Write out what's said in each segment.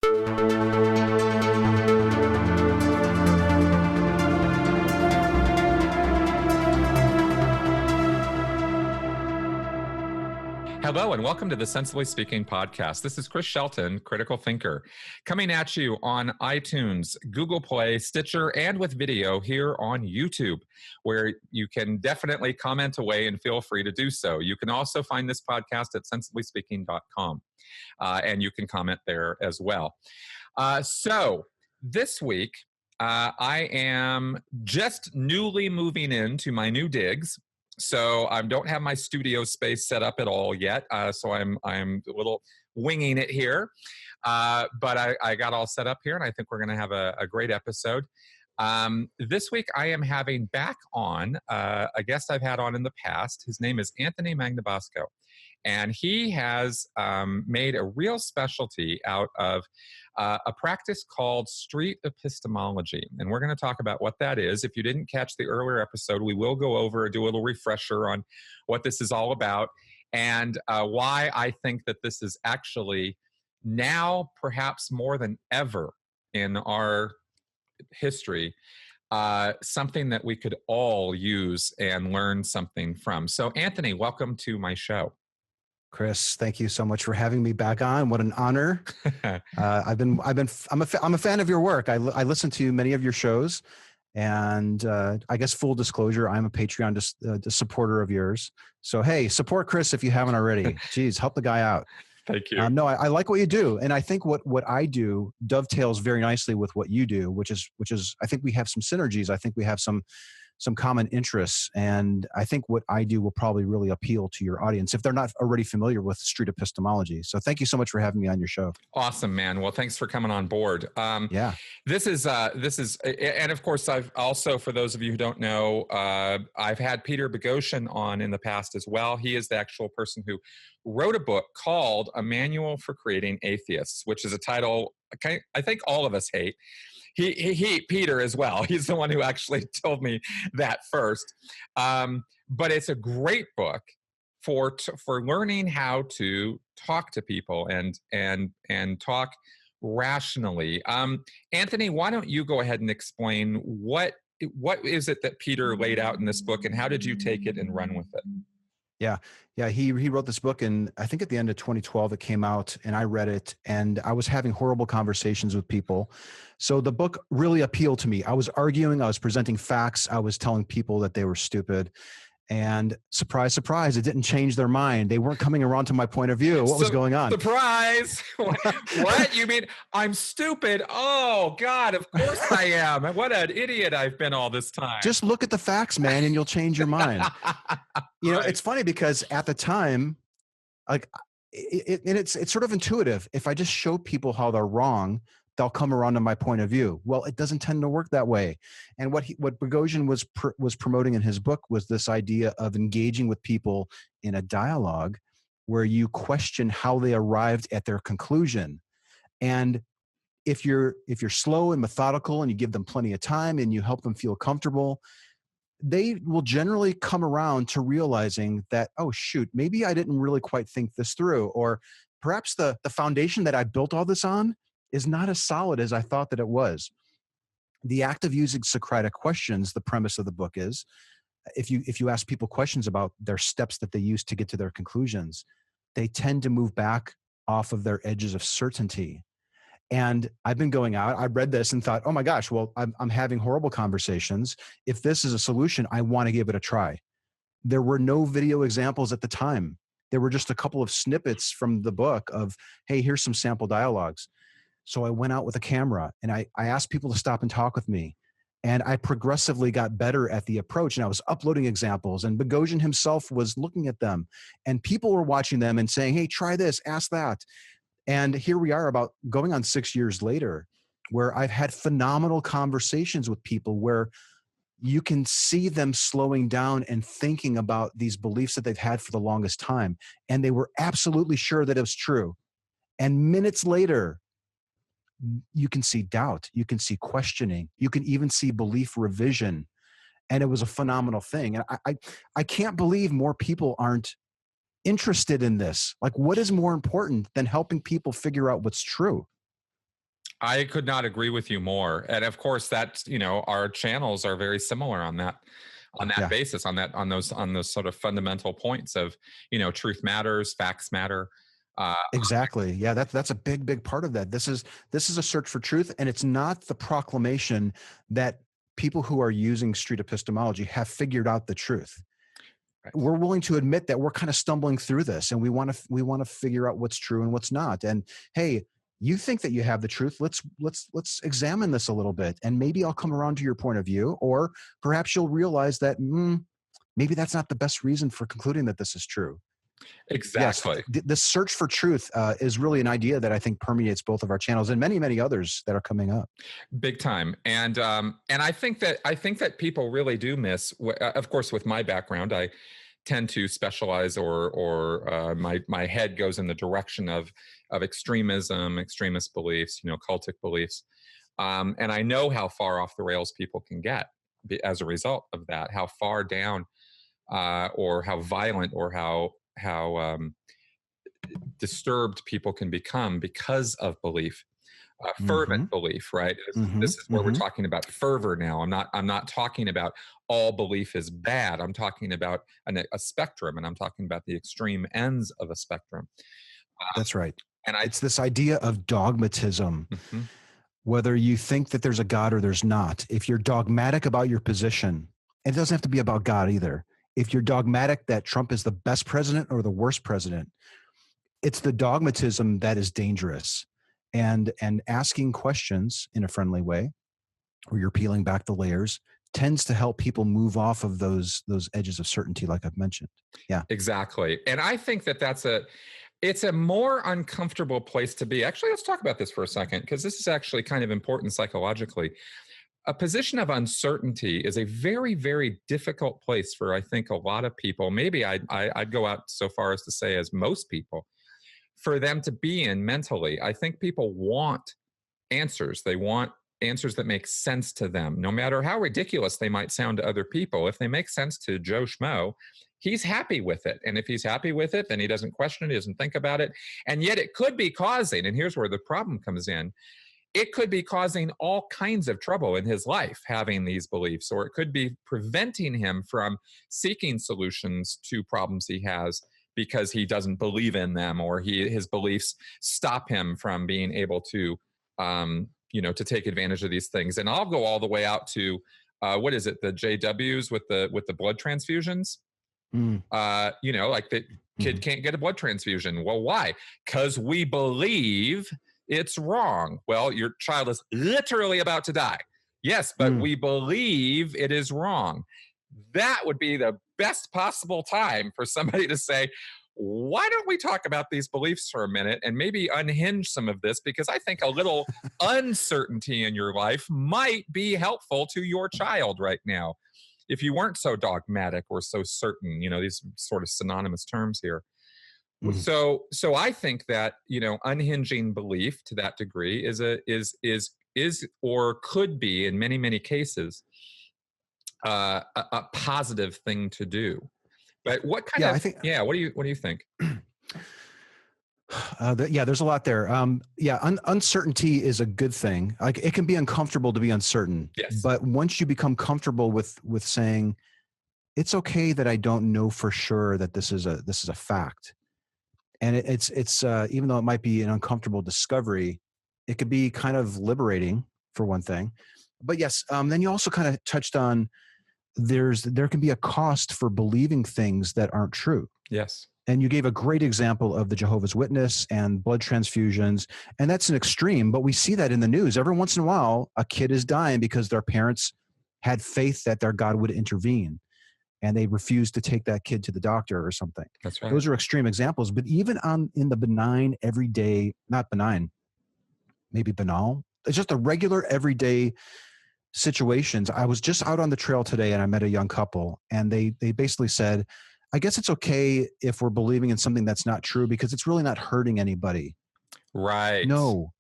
Hello and welcome to the Sensibly Speaking podcast. This is Chris Shelton, critical thinker, coming at you on iTunes, Google Play, Stitcher, and with video here on YouTube, where you can definitely comment away and feel free to do so. You can also find this podcast at sensiblyspeaking.com, and you can comment there as well. So this week, I am just newly moving into my new digs. So I don't have my studio space set up at all yet. So I'm a little winging it here. But I got all set up here, and I think we're going to have a great episode. This week I am having back on a guest I've had on in the past. His name is Anthony Magnabosco. And he has made a real specialty out of a practice called street epistemology. And we're going to talk about what that is. If you didn't catch the earlier episode, we will go over, do a little refresher on what this is all about and why I think that this is actually now perhaps more than ever in our history, something that we could all use and learn something from. So Anthony, welcome to my show. Chris, thank you so much for having me back on. What an honor. I'm a fan of your work. I listen to many of your shows, and I guess full disclosure, I'm a Patreon supporter of yours. So, hey, support Chris if you haven't already. Geez, help the guy out. Thank you. No, I like what you do. And I think what I do dovetails very nicely with what you do, which is, I think we have some synergies. I think we have some common interests. And I think what I do will probably really appeal to your audience if they're not already familiar with street epistemology. So thank you so much for having me on your show. Awesome, man. Well, thanks for coming on board. Yeah. This is, and of course, I've also, for those of you who don't know, I've had Peter Boghossian on in the past as well. He is the actual person who wrote a book called A Manual for Creating Atheists, which is a title I think all of us hate. Peter as well. He's the one who actually told me that first. But it's a great book for learning how to talk to people and talk rationally. Anthony, why don't you go ahead and explain what is it that Peter laid out in this book, and how did you take it and run with it? Yeah. He wrote this book, and I think at the end of 2012 it came out, and I read it, and I was having horrible conversations with people. So the book really appealed to me. I was arguing, I was presenting facts, I was telling people that they were stupid, and surprise, surprise, it didn't change their mind. They weren't coming around to my point of view. What was going on? Surprise! What? You mean I'm stupid? Oh God, of course I am. What an idiot I've been all this time. Just look at the facts, man, and you'll change your mind. You know, it's funny because at the time, like, it's sort of intuitive. If I just show people how they're wrong, they'll come around to my point of view. Well, it doesn't tend to work that way. And what Boghossian was promoting in his book was this idea of engaging with people in a dialogue where you question how they arrived at their conclusion. And if you're slow and methodical and you give them plenty of time and you help them feel comfortable, they will generally come around to realizing that, oh, shoot, maybe I didn't really quite think this through. Or perhaps the foundation that I built all this on is not as solid as I thought that it was. The act of using Socratic questions, the premise of the book is, if you ask people questions about their steps that they use to get to their conclusions, they tend to move back off of their edges of certainty. And I've been going out, I read this and thought, oh my gosh, well, I'm having horrible conversations. If this is a solution, I want to give it a try. There were no video examples at the time. There were just a couple of snippets from the book of, hey, here's some sample dialogues. So I went out with a camera and I asked people to stop and talk with me. And I progressively got better at the approach, and I was uploading examples, and Boghossian himself was looking at them, and people were watching them and saying, hey, try this, ask that. And here we are about going on 6 years later, where I've had phenomenal conversations with people where you can see them slowing down and thinking about these beliefs that they've had for the longest time. And they were absolutely sure that it was true. And minutes later, you can see doubt, you can see questioning, you can even see belief revision. And it was a phenomenal thing. And I can't believe more people aren't interested in this. Like, what is more important than helping people figure out what's true? I could not agree with you more. And of course, that's, our channels are very similar on that Yeah. basis, on those sort of fundamental points of, truth matters, facts matter. Exactly. Yeah, that's a big part of that. This is a search for truth, and it's not the proclamation that people who are using street epistemology have figured out the truth. Right. We're willing to admit that we're kind of stumbling through this, and we want to figure out what's true and what's not. And hey, you think that you have the truth. Let's examine this a little bit, and maybe I'll come around to your point of view, or perhaps you'll realize that maybe that's not the best reason for concluding that this is true. Exactly. Yes, the search for truth is really an idea that I think permeates both of our channels and many others that are coming up. Big time. And I think that people really do miss. Of course, with my background, I tend to specialize, or my head goes in the direction of extremism, extremist beliefs, cultic beliefs, and I know how far off the rails people can get as a result of that. How far down, or how violent, or how disturbed people can become because of belief, fervent belief, right? This is where we're talking about fervor now. I'm not talking about all belief is bad. I'm talking about a spectrum, and I'm talking about the extreme ends of a spectrum. That's right. And it's this idea of dogmatism. Whether you think that there's a God or there's not, if you're dogmatic about your position, and it doesn't have to be about God either. If you're dogmatic that Trump is the best president or the worst president, it's the dogmatism that is dangerous. And asking questions in a friendly way, where you're peeling back the layers, tends to help people move off of those edges of certainty, like I've mentioned. Yeah, exactly. And I think that it's a more uncomfortable place to be. Actually, let's talk about this for a second, because this is actually kind of important psychologically. A position of uncertainty is a very, very difficult place for, I think, a lot of people. Maybe I'd go out so far as to say, as most people, for them to be in mentally. I think people want answers. They want answers that make sense to them, no matter how ridiculous they might sound to other people. If they make sense to Joe Schmo, he's happy with it. And if he's happy with it, then he doesn't question it, he doesn't think about it. And yet it could be causing, and here's where the problem comes in, it could be causing all kinds of trouble in his life, having these beliefs, or it could be preventing him from seeking solutions to problems he has because he doesn't believe in them, or his beliefs stop him from being able to, to take advantage of these things. And I'll go all the way out to, what is it, the JWs with the blood transfusions? Like the kid can't get a blood transfusion. Well, why? Because we believe it's wrong. Well, your child is literally about to die. Yes, but we believe it is wrong. That would be the best possible time for somebody to say, why don't we talk about these beliefs for a minute and maybe unhinge some of this? Because I think a little uncertainty in your life might be helpful to your child right now, if you weren't so dogmatic or so certain. These sort of synonymous terms here. So I think that, unhinging belief to that degree is or could be, in many cases, a positive thing to do. But what kind of, what do you think? There's a lot there. Uncertainty is a good thing. Like, it can be uncomfortable to be uncertain. Yes. But once you become comfortable with saying, it's okay that I don't know for sure that this is a fact. And it's even though it might be an uncomfortable discovery, it could be kind of liberating, for one thing. But yes, then you also kind of touched on there can be a cost for believing things that aren't true. Yes. And you gave a great example of the Jehovah's Witness and blood transfusions. And that's an extreme, but we see that in the news. Every once in a while, a kid is dying because their parents had faith that their God would intervene, and they refused to take that kid to the doctor or something. That's right. Those are extreme examples. But even in the benign, everyday, not benign, maybe banal, it's just a regular, everyday situations. I was just out on the trail today, and I met a young couple, and they basically said, I guess it's okay if we're believing in something that's not true because it's really not hurting anybody. Right. No,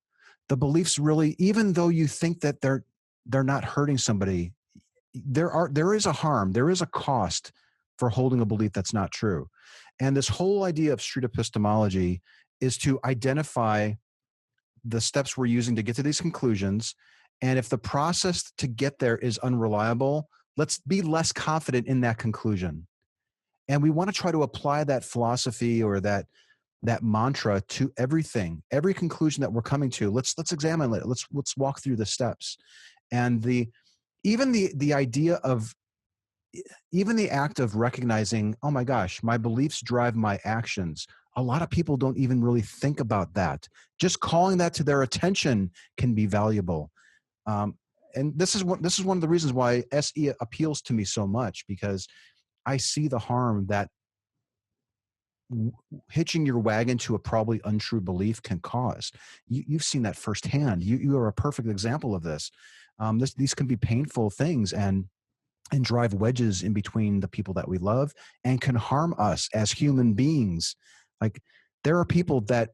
the beliefs really, even though you think that they're not hurting somebody, there is a harm, there is a cost for holding a belief that's not true. And this whole idea of street epistemology is to identify the steps we're using to get to these conclusions. And if the process to get there is unreliable, let's be less confident in that conclusion. And we want to try to apply that philosophy or that mantra to everything, every conclusion that we're coming to. Let's examine it. Let's walk through the steps. And even the idea of, even the act of recognizing, oh my gosh, my beliefs drive my actions. A lot of people don't even really think about that. Just calling that to their attention can be valuable. And this is one of the reasons why SE appeals to me so much, because I see the harm that hitching your wagon to a probably untrue belief can cause. You've seen that firsthand. You are a perfect example of this. These can be painful things and drive wedges in between the people that we love and can harm us as human beings. Like, there are people that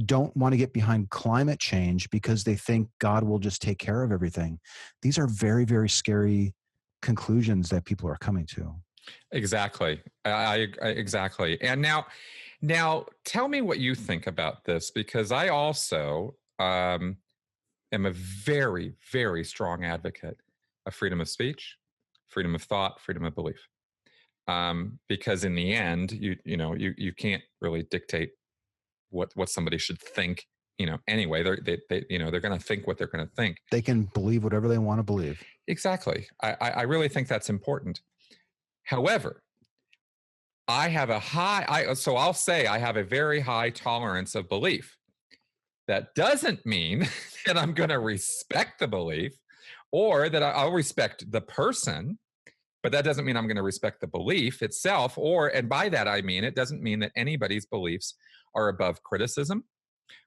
don't want to get behind climate change because they think God will just take care of everything. These are very, very scary conclusions that people are coming to. Exactly. I exactly. And now tell me what you think about this, because I also am a very, very strong advocate of freedom of speech, freedom of thought, freedom of belief. Because in the end, you can't really dictate what somebody should think. Anyway, they're going to think what they're going to think. They can believe whatever they want to believe. Exactly. I really think that's important. However, I have I'll say I have a very high tolerance of belief. That doesn't mean that I'm going to respect the belief, or that I'll respect the person, but that doesn't mean I'm going to respect the belief itself. And by that, I mean, it doesn't mean that anybody's beliefs are above criticism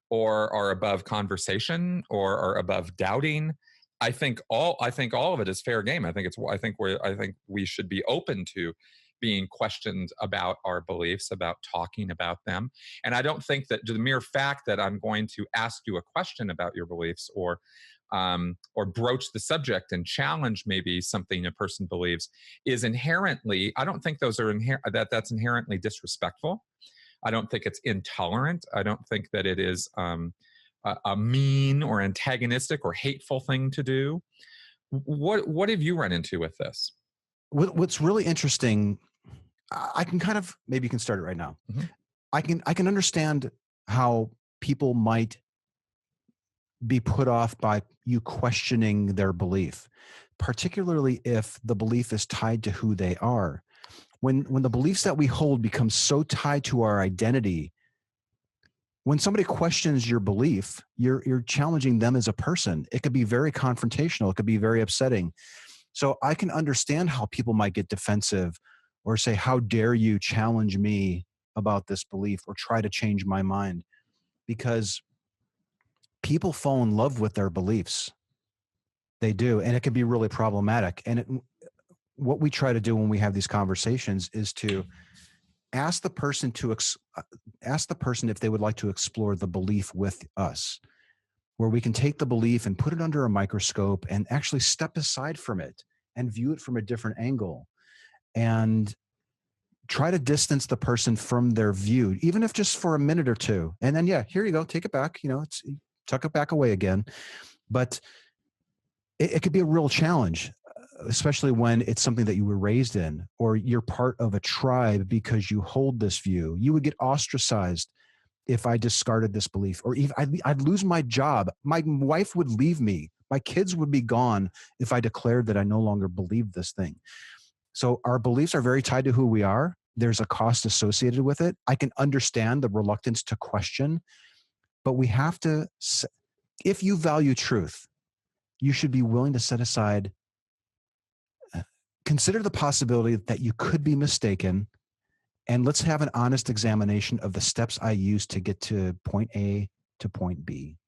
or are above conversation or are above doubting. I think all of it is fair game. I think we should be open to being questioned about our beliefs, about talking about them. And I don't think that the mere fact that I'm going to ask you a question about your beliefs or broach the subject and challenge maybe something a person believes is inherently, I don't think those are that's inherently disrespectful. I don't think it's intolerant. I don't think that it is a mean or antagonistic or hateful thing to do. What have you run into with this? What's really interesting, I can kind of, maybe you can start it right now. Mm-hmm. I can understand how people might be put off by you questioning their belief, particularly if the belief is tied to who they are. When the beliefs that we hold become so tied to our identity, when somebody questions your belief, you're challenging them as a person. It could be very confrontational. It could be very upsetting. So I can understand how people might get defensive or say, how dare you challenge me about this belief or try to change my mind? Because people fall in love with their beliefs. They do. And it can be really problematic. And what we try to do when we have these conversations is to ask the person if they would like to explore the belief with us, where we can take the belief and put it under a microscope and actually step aside from it and view it from a different angle and try to distance the person from their view, even if just for a minute or two. And then, here you go, take it back, tuck it back away again. But it could be a real challenge, especially when it's something that you were raised in, or you're part of a tribe because you hold this view. You would get ostracized if I discarded this belief, or if I'd lose my job. My wife would leave me. My kids would be gone if I declared that I no longer believed this thing. So our beliefs are very tied to who we are. There's a cost associated with it. I can understand the reluctance to question, but we have to, if you value truth, you should be willing to set aside, consider the possibility that you could be mistaken, and let's have an honest examination of the steps I use to get to point A to point B.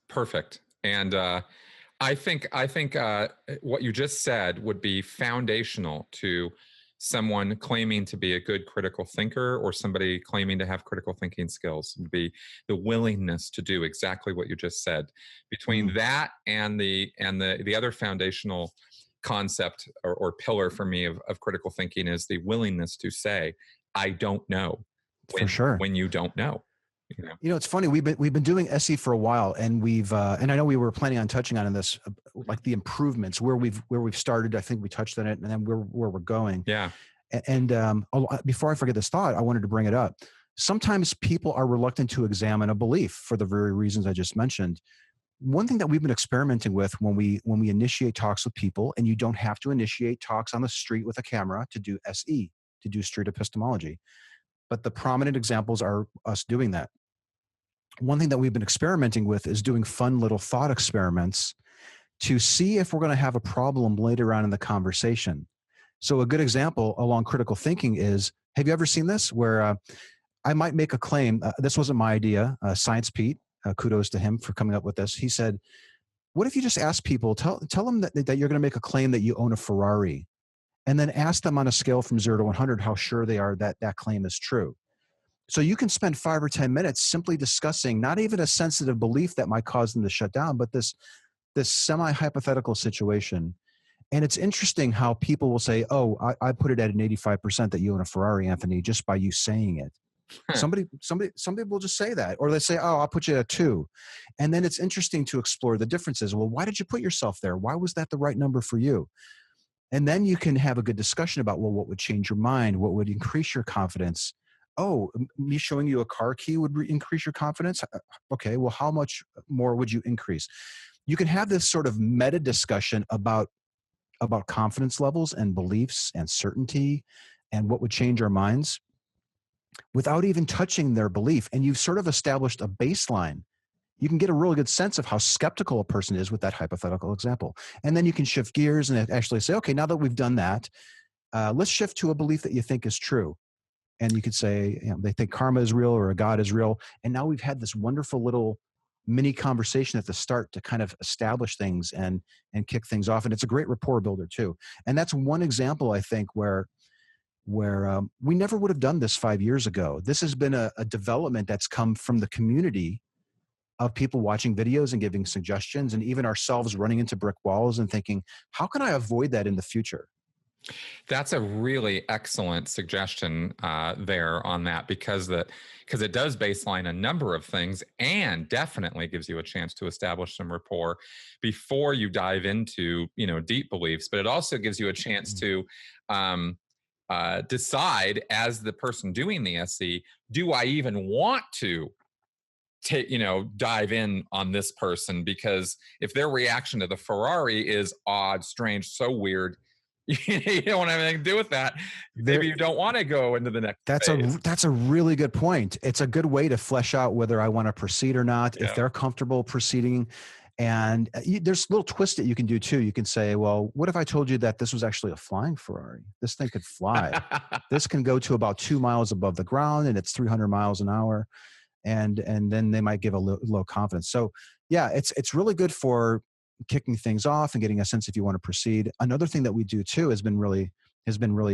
Perfect. And I think what you just said would be foundational to someone claiming to be a good critical thinker, or somebody claiming to have critical thinking skills, would be the willingness to do exactly what you just said. Between that and the other foundational concept or pillar for me of critical thinking is the willingness to say, I don't know, For sure, when you don't know. It's funny. We've been doing SE for a while, and and I know we were planning on touching on this, like the improvements where we've started. I think we touched on it, and then where we're going. Yeah. And before I forget this thought, I wanted to bring it up. Sometimes people are reluctant to examine a belief for the very reasons I just mentioned. One thing that we've been experimenting with when we initiate talks with people, and you don't have to initiate talks on the street with a camera to do SE, to do street epistemology, but the prominent examples are us doing that. One thing that we've been experimenting with is doing fun little thought experiments to see if we're going to have a problem later on in the conversation. So a good example along critical thinking is, have you ever seen this where I might make a claim? This wasn't my idea. Science Pete, kudos to him for coming up with this. He said, what if you just ask people, tell them that you're going to make a claim that you own a Ferrari, and then ask them on a scale from 0 to 100 how sure they are that that claim is true. So you can spend 5 or 10 minutes simply discussing not even a sensitive belief that might cause them to shut down, but this semi-hypothetical situation. And it's interesting how people will say, oh, I put it at an 85% that you own a Ferrari, Anthony, just by you saying it. Somebody will just say that, or they say, oh, I'll put you at 2. And then it's interesting to explore the differences. Well, why did you put yourself there? Why was that the right number for you? And then you can have a good discussion about, well, what would change your mind? What would increase your confidence? Oh, me showing you a car key would increase your confidence. Okay, well, how much more would you increase? You can have this sort of meta discussion about confidence levels and beliefs and certainty and what would change our minds without even touching their belief. And you've sort of established a baseline. You can get a really good sense of how skeptical a person is with that hypothetical example. And then you can shift gears and actually say, okay, now that we've done that, let's shift to a belief that you think is true. And you could say, they think karma is real or a God is real. And now we've had this wonderful little mini conversation at the start to kind of establish things and kick things off. And it's a great rapport builder too. And that's one example, I think, where we never would have done this 5 years ago. This has been a development that's come from the community of people watching videos and giving suggestions, and even ourselves running into brick walls and thinking, how can I avoid that in the future? That's a really excellent suggestion there on that, because it does baseline a number of things and definitely gives you a chance to establish some rapport before you dive into deep beliefs. But it also gives you a chance to decide, as the person doing the SE, do I even want to dive in on this person? Because if their reaction to the Ferrari is odd, strange, so weird, you don't want anything to do with that. Maybe you don't want to go into the next phase. That's a really good point. It's a good way to flesh out whether I want to proceed or not, if they're comfortable proceeding. And there's a little twist that you can do too. You can say, well, what if I told you that this was actually a flying Ferrari? This thing could fly. This can go to about 2 miles above the ground, and it's 300 miles an hour. And then they might give a low confidence. So yeah, it's really good for kicking things off and getting a sense if you want to proceed. Another thing that we do too has been really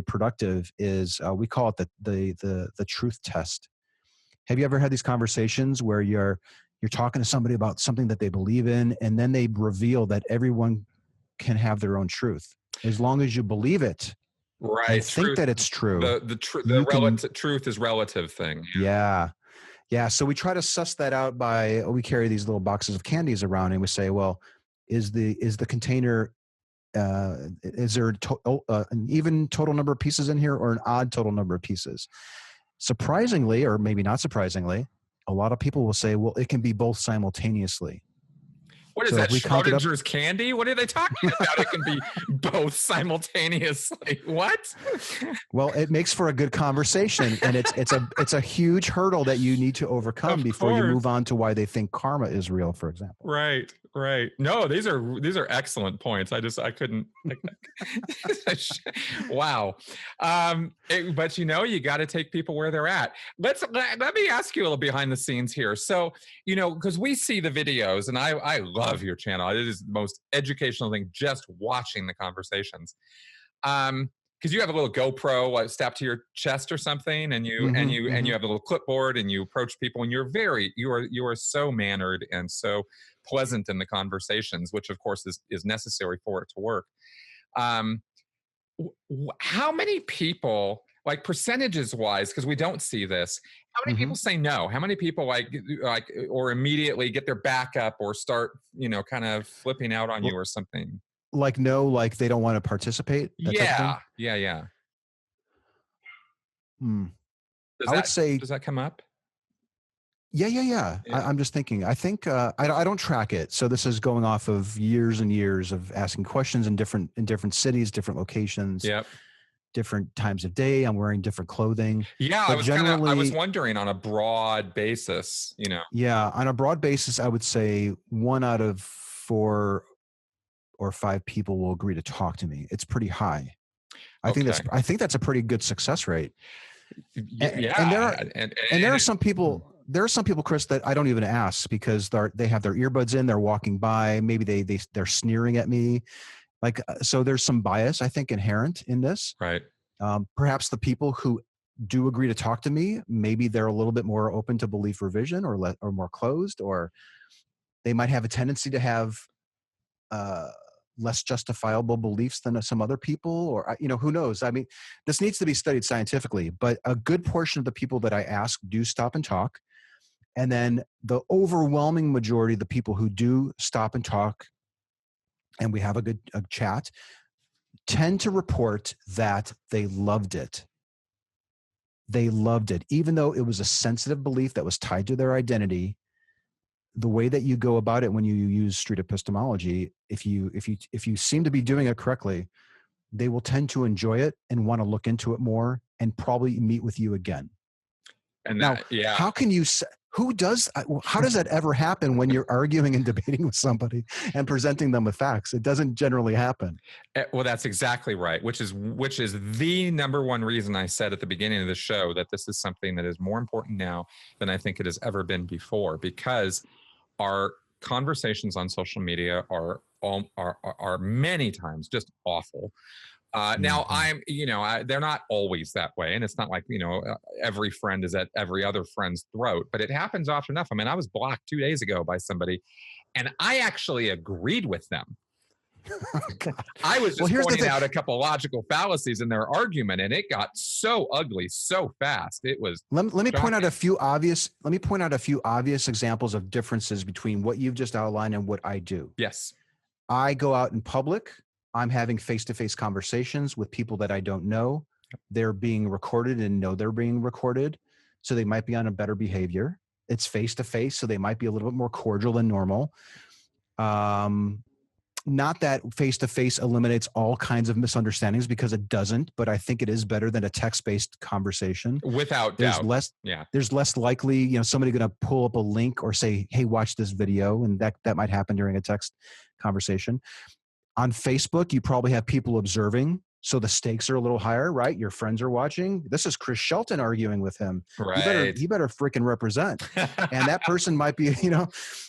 productive is we call it the truth test. Have you ever had these conversations where you're talking to somebody about something that they believe in, and then they reveal that everyone can have their own truth as long as you believe it, right? And think that it's true. The truth is relative thing. Yeah. So we try to suss that out we carry these little boxes of candies around, and we say, well, is the container, is there an even total number of pieces in here or an odd total number of pieces? Surprisingly, or maybe not surprisingly, a lot of people will say, well, it can be both simultaneously. What is that, Schrodinger's candy? What are they talking about? It can be both simultaneously. What? Well, it makes for a good conversation, and it's a huge hurdle that you need to overcome before you move on to why they think karma is real, for example. Right. No, these are excellent points. I couldn't. Wow. But you got to take people where they're at. Let me ask you a little behind the scenes here. So, because we see the videos, and I love your channel. It is the most educational thing, just watching the conversations. Because you have a little GoPro strapped to your chest or something, and you have a little clipboard, and you approach people, and you are so mannered and so pleasant in the conversations, which of course is necessary for it to work. How many people like percentages wise, because we don't see this, how many people say no? How many people like or immediately get their back up or start, kind of flipping out on you or something? Like no, like they don't want to participate. That type of thing? Yeah. Does that come up? Yeah. I'm just thinking. I think I don't track it, so this is going off of years and years of asking questions in different cities, different locations. Yep. Different times of day. I'm wearing different clothing. Yeah, but I was wondering on a broad basis, Yeah, on a broad basis, I would say 1 out of 4 or 5 people will agree to talk to me. It's pretty high. I think that's a pretty good success rate. Yeah, and there are some people. There are some people, Chris, that I don't even ask because they have their earbuds in. They're walking by. Maybe they're sneering at me. Like, so there's some bias, I think, inherent in this. Right. Perhaps the people who do agree to talk to me, maybe they're a little bit more open to belief revision or more closed, or they might have a tendency to have less justifiable beliefs than some other people, or, who knows? I mean, this needs to be studied scientifically, but a good portion of the people that I ask do stop and talk. And then the overwhelming majority of the people who do stop and talk and we have a chat tend to report that they loved it. They loved it, even though it was a sensitive belief that was tied to their identity. The way that you go about it when you use street epistemology, if you seem to be doing it correctly, they will tend to enjoy it and want to look into it more and probably meet with you again. And now, how can you? How does that ever happen when you're arguing and debating with somebody and presenting them with facts? It doesn't generally happen. Well, that's exactly right, which is the number one reason I said at the beginning of the show that this is something that is more important now than I think it has ever been before, because our conversations on social media are many times just awful. Now they're not always that way. And it's not like, every friend is at every other friend's throat, but it happens often enough. I mean, I was blocked 2 days ago by somebody and I actually agreed with them. I was just pointing out a couple of logical fallacies in their argument, and it got so ugly so fast. It was. Let me point out a few obvious. Let me point out a few obvious examples of differences between what you've just outlined and what I do. Yes, I go out in public. I'm having face-to-face conversations with people that I don't know. They're being recorded and know they're being recorded, so they might be on a better behavior. It's face-to-face, so they might be a little bit more cordial than normal. Not that face-to-face eliminates all kinds of misunderstandings, because it doesn't, but I think it is better than a text-based conversation. Without doubt. There's less likely, somebody going to pull up a link or say, hey, watch this video. And that might happen during a text conversation. On Facebook, you probably have people observing, so the stakes are a little higher, right? Your friends are watching. This is Chris Shelton arguing with him. Right. You better freaking represent. And that person might be, on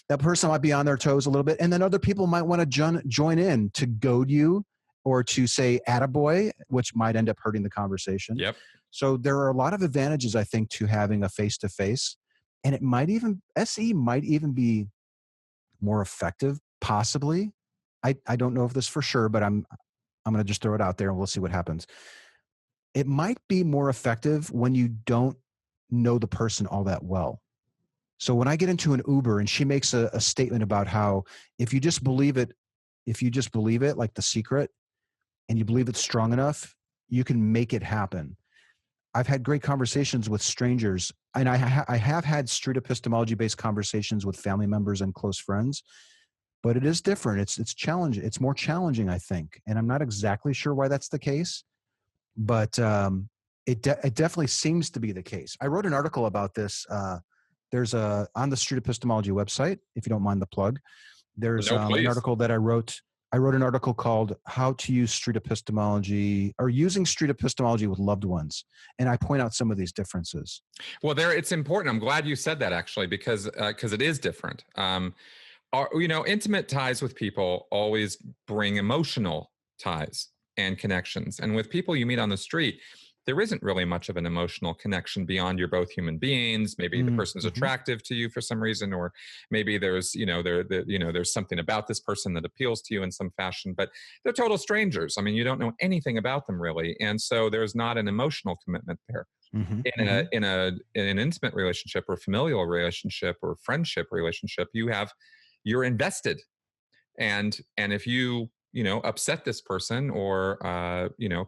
their toes a little bit. And then other people might want to join in to goad you or to say attaboy, which might end up hurting the conversation. Yep. So there are a lot of advantages, I think, to having a face-to-face. And it might even, SE might even be more effective, possibly. I don't know if this for sure, but I'm going to just throw it out there and we'll see what happens. It might be more effective when you don't know the person all that well. So when I get into an Uber and she makes a statement about how if you just believe it, like The Secret, and you believe it's strong enough, you can make it happen. I've had great conversations with strangers, and I have had street epistemology-based conversations with family members and close friends. But it is different. It's challenging. It's more challenging, I think. And I'm not exactly sure why that's the case, but it definitely seems to be the case. I wrote an article about this. There's on the Street Epistemology website, if you don't mind the plug, there's an article that I wrote. I wrote an article called How to Use Street Epistemology, or Using Street Epistemology with Loved Ones. And I point out some of these differences. Well, it's important. I'm glad you said that, actually, because it is different. Intimate ties with people always bring emotional ties and connections. And with people you meet on the street, there isn't really much of an emotional connection beyond you're both human beings. Maybe the person's attractive to you for some reason, or maybe there's, there's something about this person that appeals to you in some fashion, but they're total strangers. I mean, you don't know anything about them really. And so there's not an emotional commitment there. In an intimate relationship or familial relationship or friendship relationship, you're invested. And if you upset this person or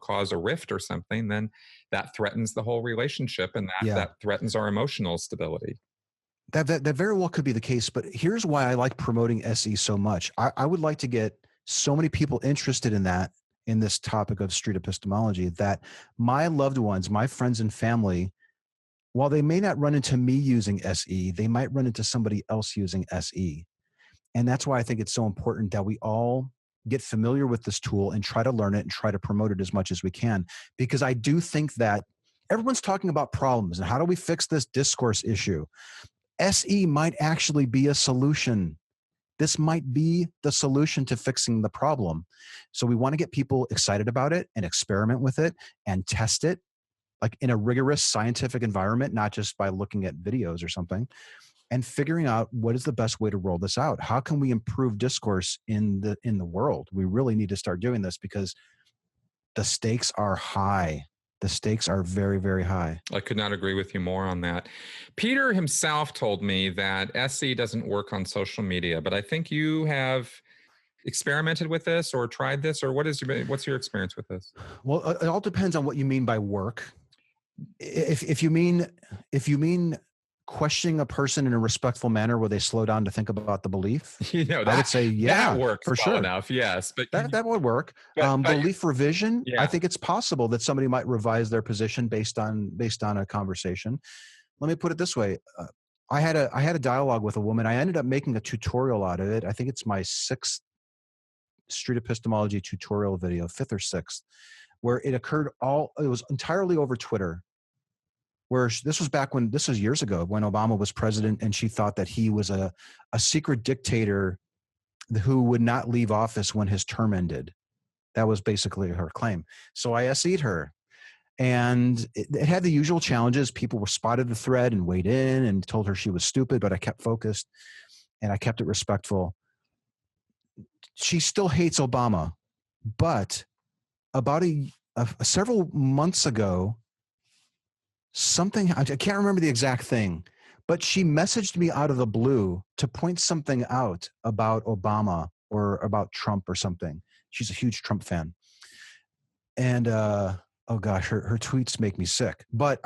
cause a rift or something, then that threatens the whole relationship, and that threatens our emotional stability. That very well could be the case, but here's why I like promoting SE so much. I would like to get so many people interested in this topic of street epistemology, that my loved ones, my friends and family, while they may not run into me using SE, they might run into somebody else using SE. And that's why I think it's so important that we all get familiar with this tool and try to learn it and try to promote it as much as we can. Because I do think that everyone's talking about problems and how do we fix this discourse issue? SE might actually be a solution. This might be the solution to fixing the problem. So we want to get people excited about it and experiment with it and test it, like in a rigorous scientific environment, not just by looking at videos or something, and figuring out what is the best way to roll this out. How can we improve discourse in the world? We really need to start doing this because the stakes are high. The stakes are very, very high. I could not agree with you more on that. Peter himself told me that SE doesn't work on social media, but I think you have experimented with this or tried this, or what's your experience with this? Well, it all depends on what you mean by work. If you mean questioning a person in a respectful manner where they slow down to think about the belief, I would say, that works for sure enough. Yes, but that would work. Belief revision. I think it's possible that somebody might revise their position based on a conversation. Let me put it this way. I had a dialogue with a woman. I ended up making a tutorial out of it. I think it's my 6th street epistemology tutorial video, 5th or 6th, where it was entirely over Twitter. Where this was years ago when Obama was president, and she thought that he was a secret dictator who would not leave office when his term ended. That was basically her claim. So I SE'd her, and it had the usual challenges. People were spotted the thread and weighed in and told her she was stupid, but I kept focused and I kept it respectful. She still hates Obama, but about several months ago, I can't remember the exact thing, but she messaged me out of the blue to point something out about Obama or about Trump or something. She's a huge Trump fan. And, oh gosh, her tweets make me sick, but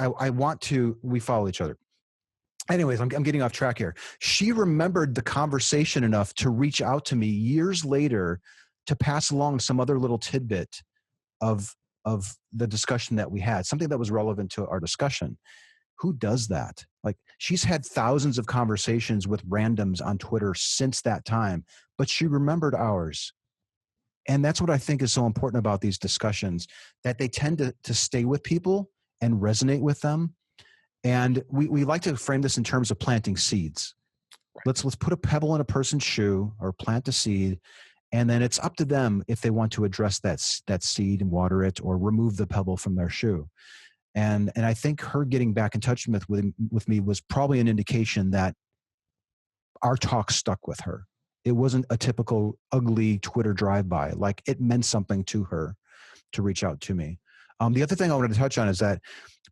we follow each other. Anyways, I'm getting off track here. She remembered the conversation enough to reach out to me years later to pass along some other little tidbit of the discussion that we had, something that was relevant to our discussion. Who does that? Like, she's had thousands of conversations with randoms on Twitter since that time, but she remembered ours. And that's what I think is so important about these discussions, that they tend to stay with people and resonate with them. And we like to frame this in terms of planting seeds. Let's put a pebble in a person's shoe or plant a seed. And then it's up to them if they want to address that seed and water it or remove the pebble from their shoe. And I think her getting back in touch with me was probably an indication that our talk stuck with her. It wasn't a typical ugly Twitter drive-by. Like, it meant something to her to reach out to me. The other thing I wanted to touch on is that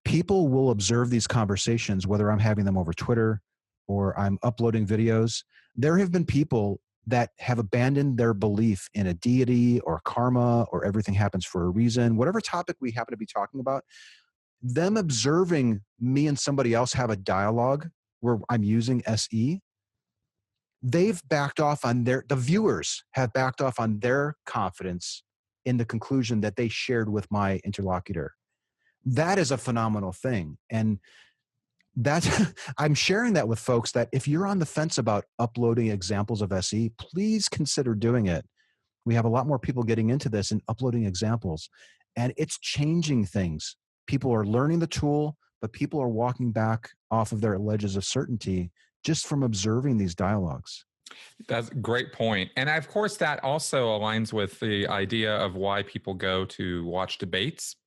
people will observe these conversations, whether I'm having them over Twitter or I'm uploading videos. There have been people that have abandoned their belief in a deity or karma or everything happens for a reason, whatever topic we happen to be talking about, them observing me and somebody else have a dialogue where I'm using SE, they've backed off on the viewers have backed off on their confidence in the conclusion that they shared with my interlocutor. That is a phenomenal thing. And I'm sharing that with folks, that if you're on the fence about uploading examples of SE, please consider doing it. We have a lot more people getting into this and uploading examples, and it's changing things. People are learning the tool, but people are walking back off of their ledges of certainty just from observing these dialogues. That's a great point. And of course, that also aligns with the idea of why people go to watch debates.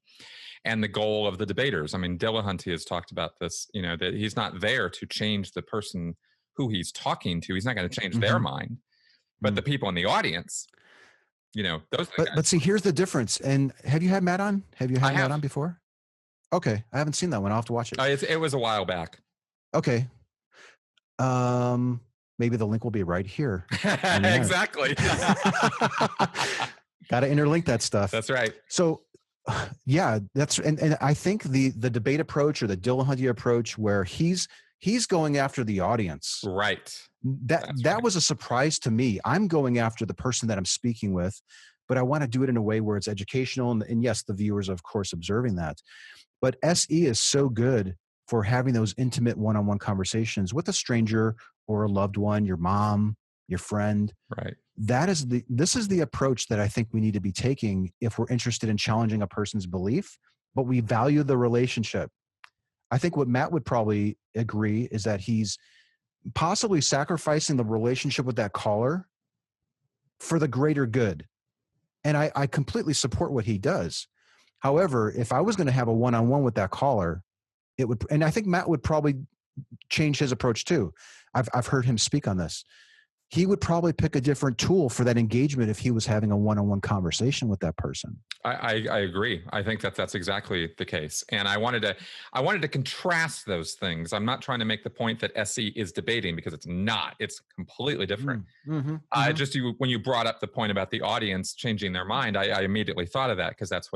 and the goal of the debaters. I mean, Dillahunty has talked about this, you know, that he's not there to change the person who he's talking to. He's not going to change their mind, but the people in the audience, you know, those. But see, here's the difference. And have you had Matt on? Have you had Matt on before? Okay, I haven't seen that one. I'll have to watch it. It was a while back. Okay. Maybe the link will be right here. Exactly. Got to interlink that stuff. That's right. So, yeah, and I think the debate approach or the Dillahunty approach, where he's going after the audience. Right. That was a surprise to me. I'm going after the person that I'm speaking with, but I want to do it in a way where it's educational. And yes, the viewers, of course, observing that. But SE is so good for having those intimate one-on-one conversations with a stranger or a loved one, your mom, your friend. Right. This is the approach that I think we need to be taking if we're interested in challenging a person's belief, but we value the relationship. I think what Matt would probably agree is that he's possibly sacrificing the relationship with that caller for the greater good. And I completely support what he does. However, if I was going to have a one-on-one with that caller, it would, and I think Matt would probably change his approach too. I've heard him speak on this. He would probably pick a different tool for that engagement if he was having a one-on-one conversation with that person. I agree. I think that's exactly the case. And I wanted to contrast those things. I'm not trying to make the point that SE is debating, because it's not. It's completely different. When you brought up the point about the audience changing their mind, I immediately thought of that, because that's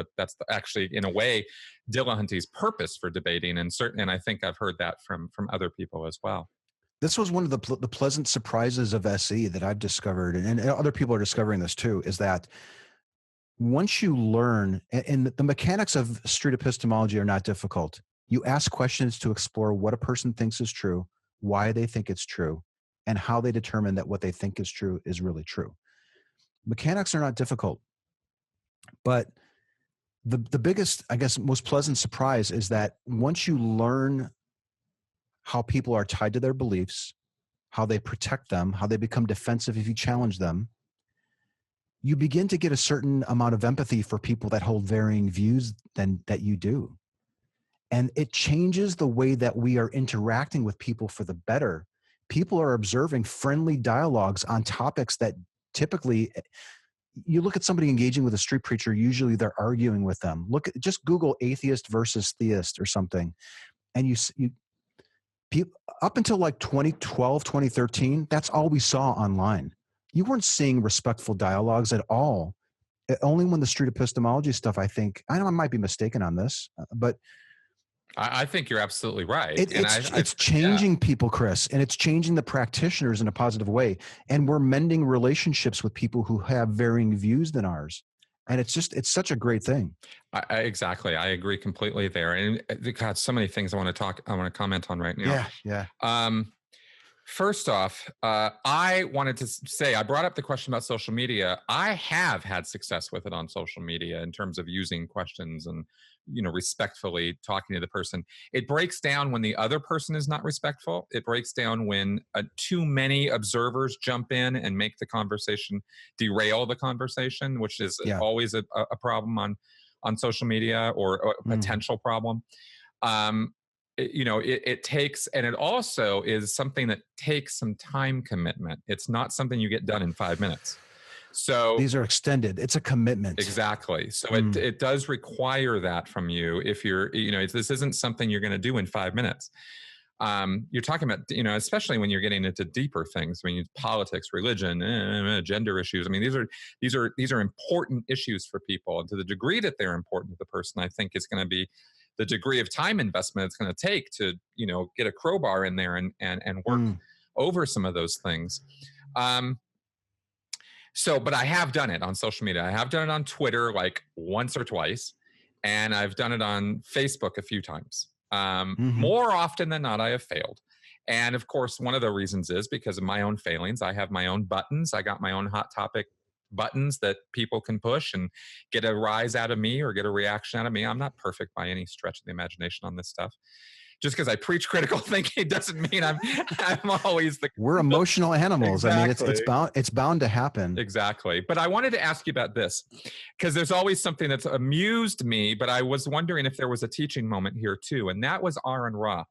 actually, in a way, Dillahunty's purpose for debating. And I think I've heard that from other people as well. This was one of the pleasant surprises of SE that I've discovered, and other people are discovering this too, is that once you learn, and the mechanics of street epistemology are not difficult. You ask questions to explore what a person thinks is true, why they think it's true, and how they determine that what they think is true is really true. Mechanics are not difficult. But the biggest, I guess, most pleasant surprise is that once you learn how people are tied to their beliefs, how they protect them, how they become defensive if you challenge them, you begin to get a certain amount of empathy for people that hold varying views than that you do. And it changes the way that we are interacting with people for the better. People are observing friendly dialogues on topics that typically, you look at somebody engaging with a street preacher, usually they're arguing with them. Just Google atheist versus theist or something. And you up until like 2012, 2013, that's all we saw online. You weren't seeing respectful dialogues at all. Only when the street epistemology stuff, I know I might be mistaken on this, but I think you're absolutely right. It's changing people, Chris, and it's changing the practitioners in a positive way. And we're mending relationships with people who have varying views than ours. And it's such a great thing. Exactly. I agree completely there. And God, so many things I want to comment on right now. Yeah. First off, I wanted to say, I brought up the question about social media. I have had success with it on social media in terms of using questions and, respectfully talking to the person. It breaks down when the other person is not respectful. It breaks down when too many observers jump in and make the conversation, derail the conversation, which is always a problem on social media, or a potential problem. It takes, and it also is something that takes some time commitment. It's not something you get done in 5 minutes. So these are extended. It's a commitment. Exactly. So it does require that from you. If you're, this isn't something you're going to do in 5 minutes. You're talking about, especially when you're getting into deeper things, politics, religion, gender issues. I mean, these are important issues for people, and to the degree that they're important to the person, I think is going to be the degree of time investment it's going to take to, get a crowbar in there and work over some of those things. But I have done it on social media. I have done it on Twitter like once or twice, and I've done it on Facebook a few times. More often than not, I have failed. And of course, one of the reasons is because of my own failings. I have my own buttons. I got my own hot topic buttons that people can push and get a rise out of me or get a reaction out of me. I'm not perfect by any stretch of the imagination on this stuff. just because I preach critical thinking doesn't mean I'm always the. We're emotional animals. Exactly. I mean, it's bound to happen. Exactly. But I wanted to ask you about this, because there's always something that's amused me, but I was wondering if there was a teaching moment here too, and that was Aron Ra.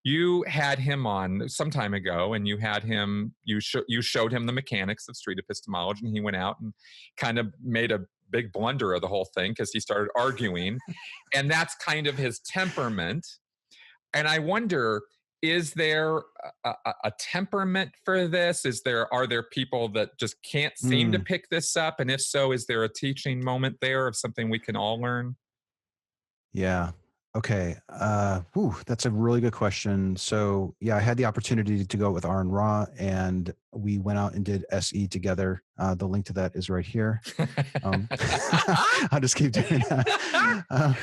You had him on some time ago, and you had him. You showed him the mechanics of street epistemology, and he went out and kind of made a big blunder of the whole thing because he started arguing, and that's kind of his temperament. And I wonder, is there a temperament for this? Are there people that just can't seem to pick this up? And if so, is there a teaching moment there of something we can all learn? Yeah. Okay. That's a really good question. So yeah, I had the opportunity to go with Aron Ra, and we went out and did SE together. The link to that is right here. I'll just keep doing that.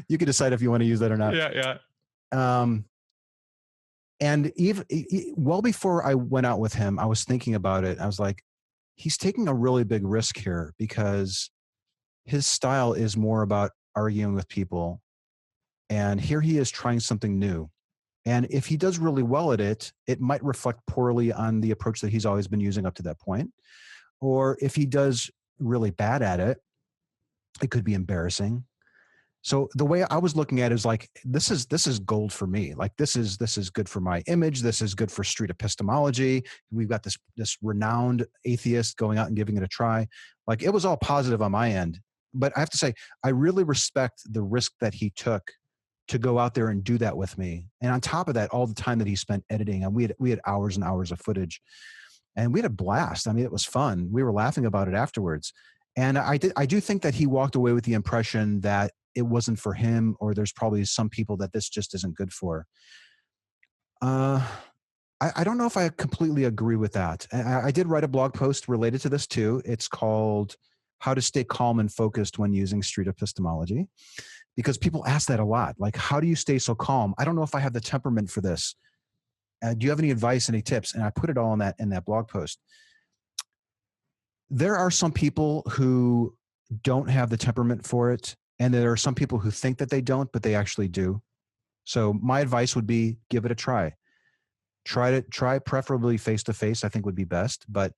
You can decide if you want to use that or not. Yeah. And even well before I went out with him, I was thinking about it. I was like, he's taking a really big risk here, because his style is more about arguing with people. And here he is trying something new. And if he does really well at it, it might reflect poorly on the approach that he's always been using up to that point. Or if he does really bad at it, it could be embarrassing. So the way I was looking at it is like, this is gold for me. Like this is good for my image. This is good for street epistemology. We've got this renowned atheist going out and giving it a try. Like, it was all positive on my end. But I have to say, I really respect the risk that he took to go out there and do that with me. And on top of that, all the time that he spent editing, and we had hours and hours of footage, and we had a blast. I mean, it was fun. We were laughing about it afterwards. And I do think that he walked away with the impression that it wasn't for him, or there's probably some people that this just isn't good for. I don't know if I completely agree with that. I did write a blog post related to this too. It's called How to Stay Calm and Focused When Using Street Epistemology, because people ask that a lot. Like, how do you stay so calm? I don't know if I have the temperament for this. Do you have any advice, any tips? And I put it all in that blog post. There are some people who don't have the temperament for it. And there are some people who think that they don't, but they actually do. So my advice would be, give it a try. Try preferably face-to-face, I think would be best. But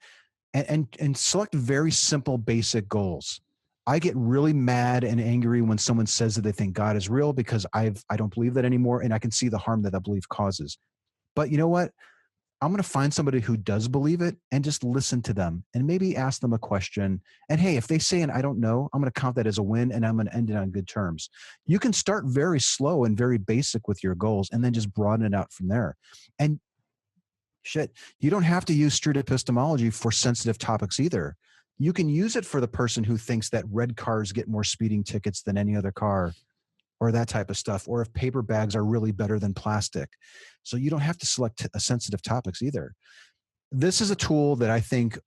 and select very simple, basic goals. I get really mad and angry when someone says that they think God is real, because I don't believe that anymore, and I can see the harm that belief causes. But you know what? I'm going to find somebody who does believe it and just listen to them and maybe ask them a question. And hey, if they say an I don't know, I'm going to count that as a win, and I'm going to end it on good terms. You can start very slow and very basic with your goals, and then just broaden it out from there. And you don't have to use street epistemology for sensitive topics either. You can use it for the person who thinks that red cars get more speeding tickets than any other car, or that type of stuff, or if paper bags are really better than plastic. So you don't have to select sensitive topics either. This is a tool that I think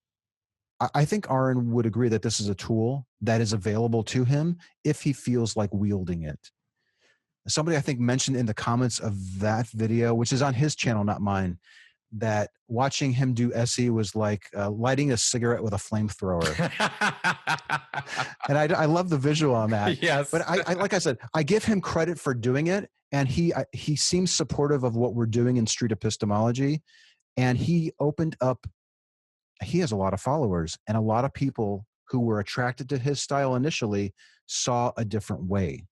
Aron would agree that this is a tool that is available to him if he feels like wielding it. Somebody I think mentioned in the comments of that video, which is on his channel, not mine, that watching him do SE was like lighting a cigarette with a flamethrower. And I love the visual on that. Yes. But I like I said, I give him credit for doing it. And he seems supportive of what we're doing in street epistemology. And he has a lot of followers, and a lot of people who were attracted to his style initially saw a different way.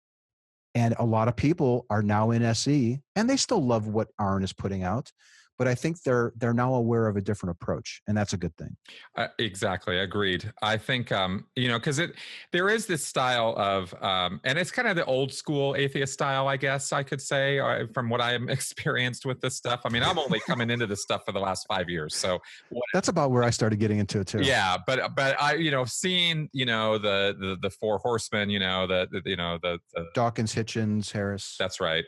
And a lot of people are now in SE, and they still love what Aron is putting out. But I think they're now aware of a different approach, and that's a good thing. Exactly, agreed. I think because there is this style of, and it's kind of the old school atheist style, I guess I could say, from what I'm experienced with this stuff. I mean, I'm only coming into this stuff for the last 5 years, so that's about where I started getting into it too. Yeah, but I seeing the four horsemen, the Dawkins, Hitchens, Harris. That's right.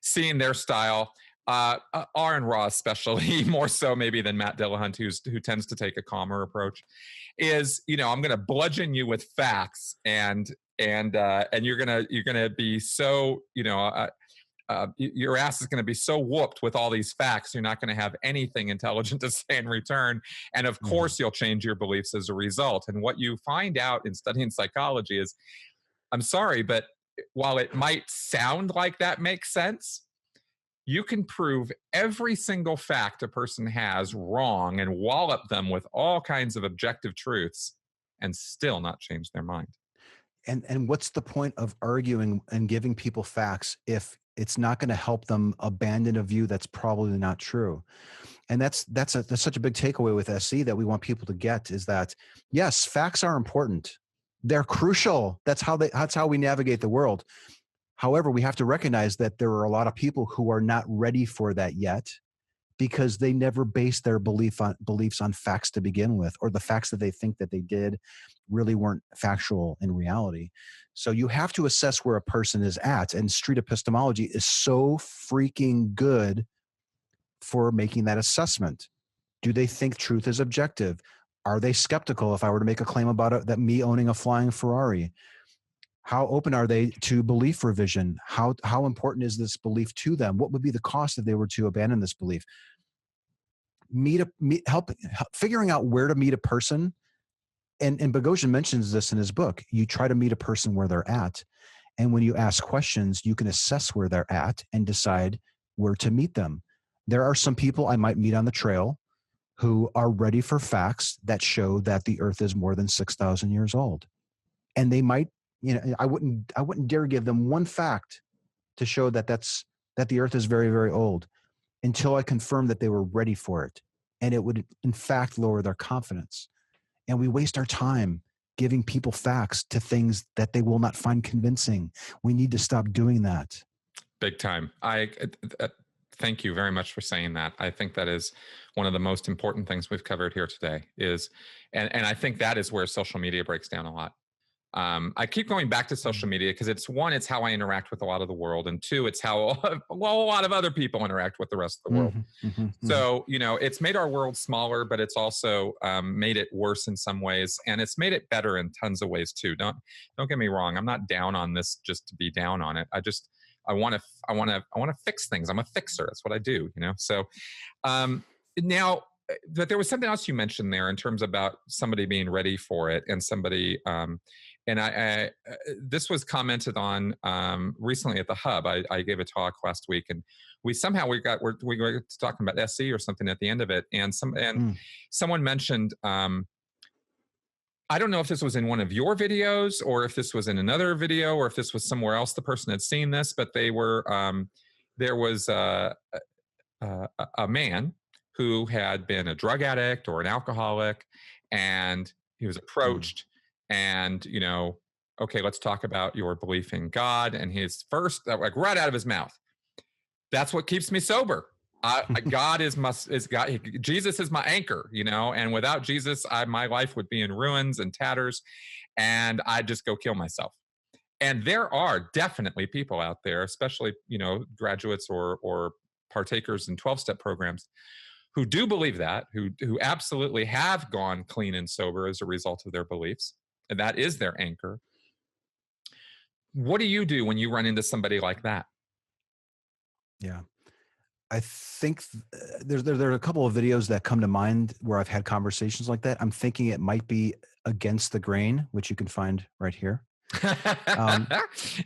Seeing their style. Aron Ra, especially more so maybe than Matt Dillahunt, who tends to take a calmer approach, is I'm going to bludgeon you with facts, and you're gonna be so your ass is going to be so whooped with all these facts, you're not going to have anything intelligent to say in return, and of course you'll change your beliefs as a result. And what you find out in studying psychology is, I'm sorry, but while it might sound like that makes sense, you can prove every single fact a person has wrong and wallop them with all kinds of objective truths and still not change their mind. And what's the point of arguing and giving people facts if it's not going to help them abandon a view that's probably not true? And that's such a big takeaway with SE that we want people to get, is that yes, facts are important. They're crucial. That's how we navigate the world. However, we have to recognize that there are a lot of people who are not ready for that yet, because they never based their beliefs on facts to begin with, or the facts that they think that they did really weren't factual in reality. So you have to assess where a person is at, and street epistemology is so freaking good for making that assessment. Do they think truth is objective? Are they skeptical if I were to make a claim about that me owning a flying Ferrari? How open are they to belief revision? How important is this belief to them? What would be the cost if they were to abandon this belief? Help figuring out where to meet a person. And Boghossian mentions this in his book. You try to meet a person where they're at. And when you ask questions, you can assess where they're at and decide where to meet them. There are some people I might meet on the trail who are ready for facts that show that the earth is more than 6,000 years old. And they might, I wouldn't dare give them one fact to show that the earth is very, very old, until I confirmed that they were ready for it. And it would, in fact, lower their confidence. And we waste our time giving people facts to things that they will not find convincing. We need to stop doing that. Big time. Thank you very much for saying that. I think that is one of the most important things we've covered here today and I think that is where social media breaks down a lot. I keep going back to social media because it's how I interact with a lot of the world, and two, it's how a lot of other people interact with the rest of the world. So, it's made our world smaller, but it's also made it worse in some ways, and it's made it better in tons of ways too. Don't get me wrong. I'm not down on this just to be down on it. I want to fix things. I'm a fixer. That's what I do, So now, but there was something else you mentioned there in terms about somebody being ready for it, and somebody and I this was commented on recently at the Hub. I gave a talk last week, and we were talking about SE or something at the end of it, and someone mentioned, I don't know if this was in one of your videos or if this was in another video or if this was somewhere else the person had seen this, but they were there was a man who had been a drug addict or an alcoholic, and he was approached and, okay, let's talk about your belief in God. And his first, like right out of his mouth, that's what keeps me sober. God is God. Jesus is my anchor, and without Jesus, my life would be in ruins and tatters, and I'd just go kill myself. And there are definitely people out there, especially, graduates or partakers in 12-step programs, who do believe that, who absolutely have gone clean and sober as a result of their beliefs. And that is their anchor. What do you do when you run into somebody like that? Yeah. I think there are a couple of videos that come to mind where I've had conversations like that. I'm thinking it might be Against the Grain, which you can find right here.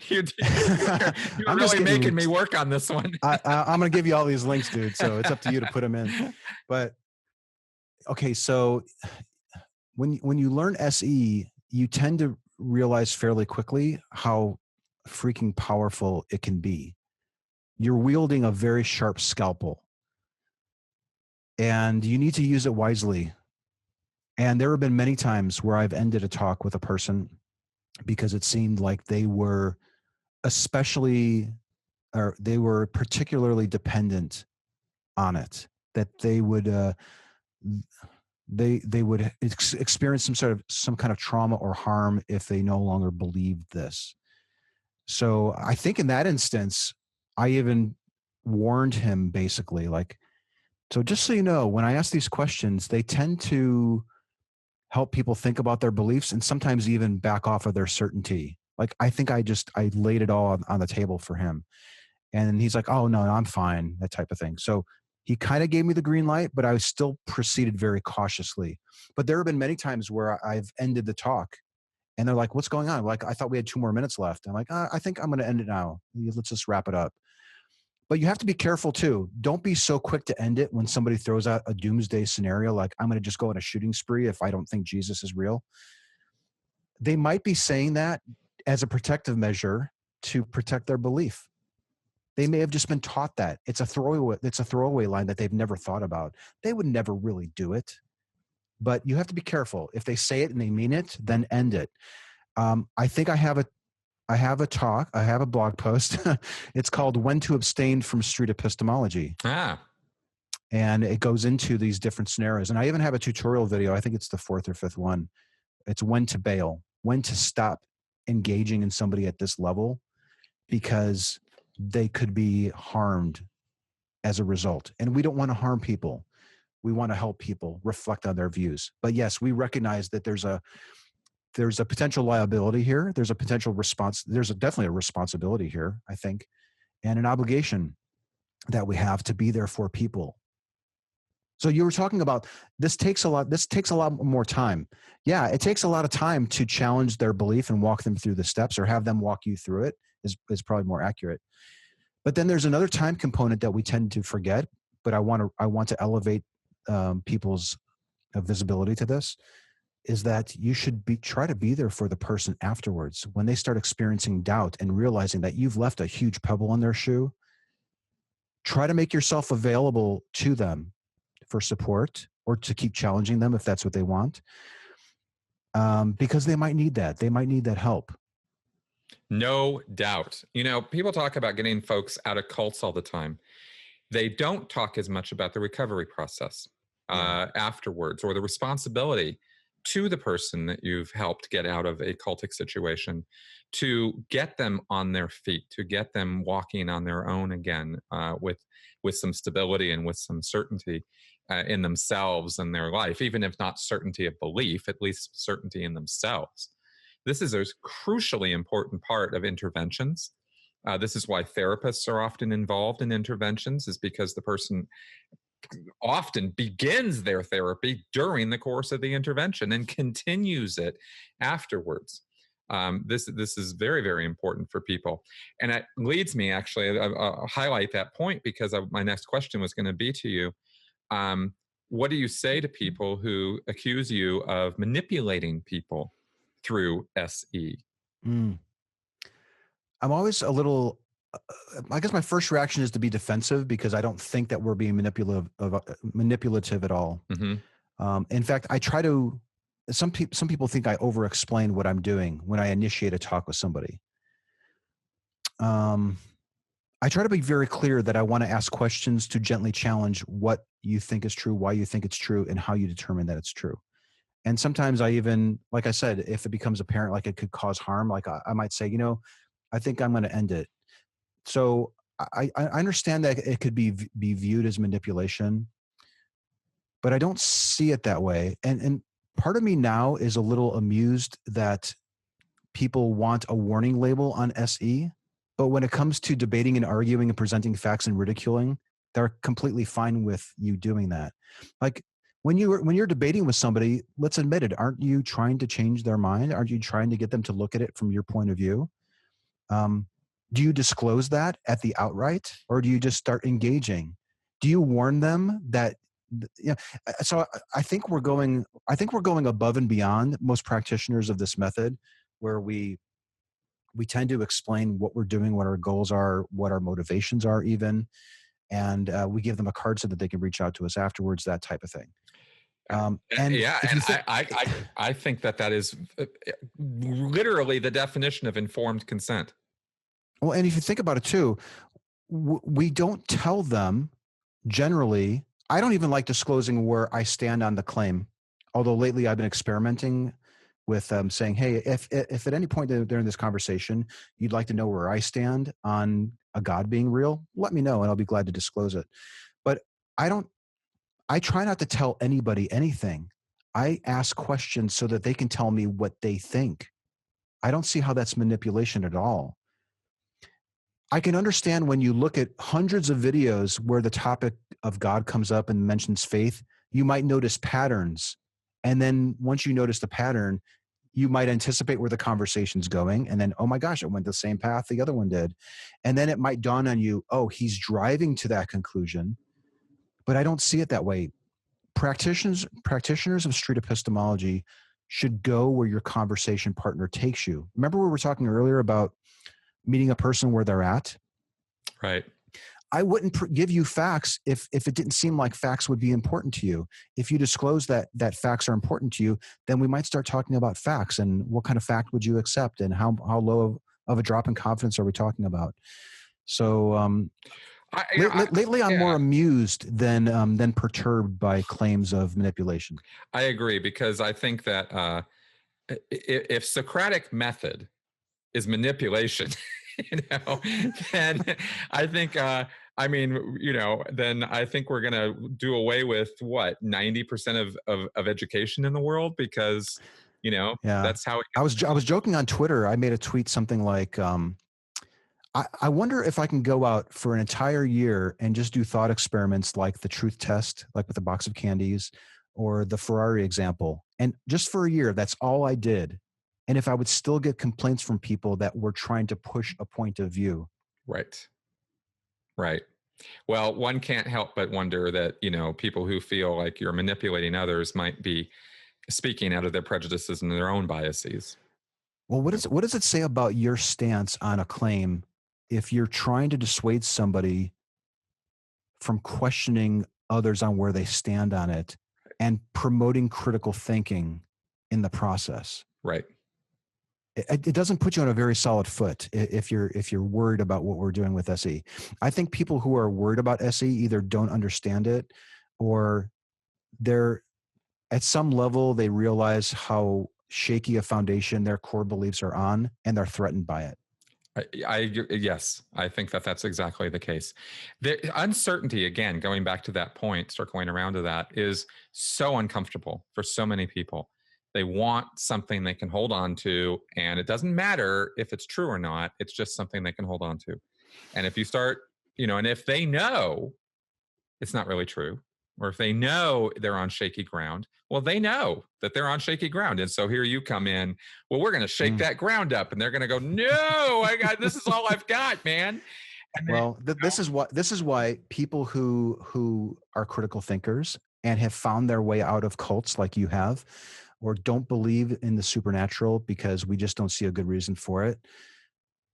You're really making me work on this one. I'm going to give you all these links, dude. So it's up to you to put them in. But okay, so when you learn SE, you tend to realize fairly quickly how freaking powerful it can be. You're wielding a very sharp scalpel, and you need to use it wisely. And there have been many times where I've ended a talk with a person because it seemed like they were particularly dependent on it, that they would experience some kind of trauma or harm if they no longer believed this. So I think in that instance, I even warned him basically, like, so just so you know, when I ask these questions, they tend to help people think about their beliefs and sometimes even back off of their certainty. Like, I think I laid it all on the table for him. And he's like, oh, no, I'm fine, that type of thing. So he kind of gave me the green light, but I still proceeded very cautiously. But there have been many times where I've ended the talk and they're like, what's going on? Like, I thought we had 2 more minutes left. I'm like, I think I'm going to end it now. Let's just wrap it up. But you have to be careful too. Don't be so quick to end it when somebody throws out a doomsday scenario, like I'm going to just go on a shooting spree if I don't think Jesus is real. They might be saying that as a protective measure to protect their belief. They may have just been taught that. It's a throwaway line that they've never thought about. They would never really do it. But you have to be careful. If they say it and they mean it, then end it. I think I have a talk. I have a blog post. It's called "When to Abstain from Street Epistemology." And it goes into these different scenarios. And I even have a tutorial video. I think it's the 4th or 5th one. It's when to bail, when to stop engaging in somebody at this level, because they could be harmed as a result. And we don't want to harm people. We want to help people reflect on their views. But yes, we recognize that there's a potential liability here. There's a potential response. There's definitely a responsibility here, I think, and an obligation that we have to be there for people. So you were talking about this takes a lot more time. Yeah, it takes a lot of time to challenge their belief and walk them through the steps, or have them walk you through it is probably more accurate. But then there's another time component that we tend to forget, but I want to elevate people's visibility to this, is that you should try to be there for the person afterwards when they start experiencing doubt and realizing that you've left a huge pebble in their shoe. Try to make yourself available to them for support, or to keep challenging them if that's what they want, because they might need that. They might need that help. No doubt. People talk about getting folks out of cults all the time. They don't talk as much about the recovery process afterwards, or the responsibility to the person that you've helped get out of a cultic situation, to get them on their feet, to get them walking on their own again, with some stability and with some certainty in themselves and their life, even if not certainty of belief, at least certainty in themselves. This is a crucially important part of interventions. This is why therapists are often involved in interventions, is because the person often begins their therapy during the course of the intervention and continues it afterwards. This is very, very important for people. And it leads me, actually, I'll highlight that point, because my next question was going to be to you. What do you say to people who accuse you of manipulating people through SE? I'm always a little, I guess my first reaction is to be defensive, because I don't think that we're being manipulative at all. Mm-hmm. In fact, I try to, some people think I over-explain what I'm doing when I initiate a talk with somebody. I try to be very clear that I want to ask questions to gently challenge what you think is true, why you think it's true, and how you determine that it's true. And sometimes I even, like I said, if it becomes apparent, like it could cause harm, like I might say, I think I'm going to end it. So I understand that it could be viewed as manipulation, but I don't see it that way. And part of me now is a little amused that people want a warning label on SE, but when it comes to debating and arguing and presenting facts and ridiculing, they're completely fine with you doing that. Like when you're debating with somebody, let's admit it, aren't you trying to change their mind? Aren't you trying to get them to look at it from your point of view? Do you disclose that at the outright, or do you just start engaging? Do you warn them that? So I think we're going above and beyond most practitioners of this method, where we tend to explain what we're doing, what our goals are, what our motivations are even. And we give them a card so that they can reach out to us afterwards, that type of thing. I think that is literally the definition of informed consent. Well, and if you think about it too, we don't tell them generally. I don't even like disclosing where I stand on the claim. Although lately I've been experimenting with saying, hey, if at any point during this conversation, you'd like to know where I stand on a God being real, let me know and I'll be glad to disclose it. But I try not to tell anybody anything. I ask questions so that they can tell me what they think. I don't see how that's manipulation at all. I can understand when you look at hundreds of videos where the topic of God comes up and mentions faith, you might notice patterns. And then once you notice the pattern, you might anticipate where the conversation's going. And then, oh my gosh, it went the same path the other one did. And then it might dawn on you, oh, he's driving to that conclusion, but I don't see it that way. Practitioners of street epistemology should go where your conversation partner takes you. Remember we were talking earlier about meeting a person where they're at? Right. I wouldn't give you facts if it didn't seem like facts would be important to you. If you disclose that facts are important to you, then we might start talking about facts and what kind of fact would you accept and how low of a drop in confidence are we talking about? So lately I'm more amused than perturbed by claims of manipulation. I agree, because I think that if Socratic method is manipulation, then I think, then I think we're going to do away with 90% of education in the world, because, that's how I was joking on Twitter. I made a tweet something like, I wonder if I can go out for an entire year and just do thought experiments like the truth test, like with a box of candies, or the Ferrari example. And just for a year, that's all I did. And if I would still get complaints from people that were trying to push a point of view. Right. Well, one can't help but wonder that, people who feel like you're manipulating others might be speaking out of their prejudices and their own biases. Well, what does it say about your stance on a claim if you're trying to dissuade somebody from questioning others on where they stand on it and promoting critical thinking in the process? Right. It doesn't put you on a very solid foot if you're worried about what we're doing with SE. I think people who are worried about SE either don't understand it, or they're at some level they realize how shaky a foundation their core beliefs are on, and they're threatened by it. Yes, I think that's exactly the case. The uncertainty, again, going back to that point, circling around to that, is so uncomfortable for so many people. They want something they can hold on to, and it doesn't matter if it's true or not. It's just something they can hold on to. And if you start, and if they know it's not really true, or if they know they're on shaky ground, well, they know that they're on shaky ground. And so here you come in, well, we're going to shake that ground up, and they're going to go, no, this is all I've got, man. And then, this is why people who are critical thinkers and have found their way out of cults like you have, or don't believe in the supernatural because we just don't see a good reason for it,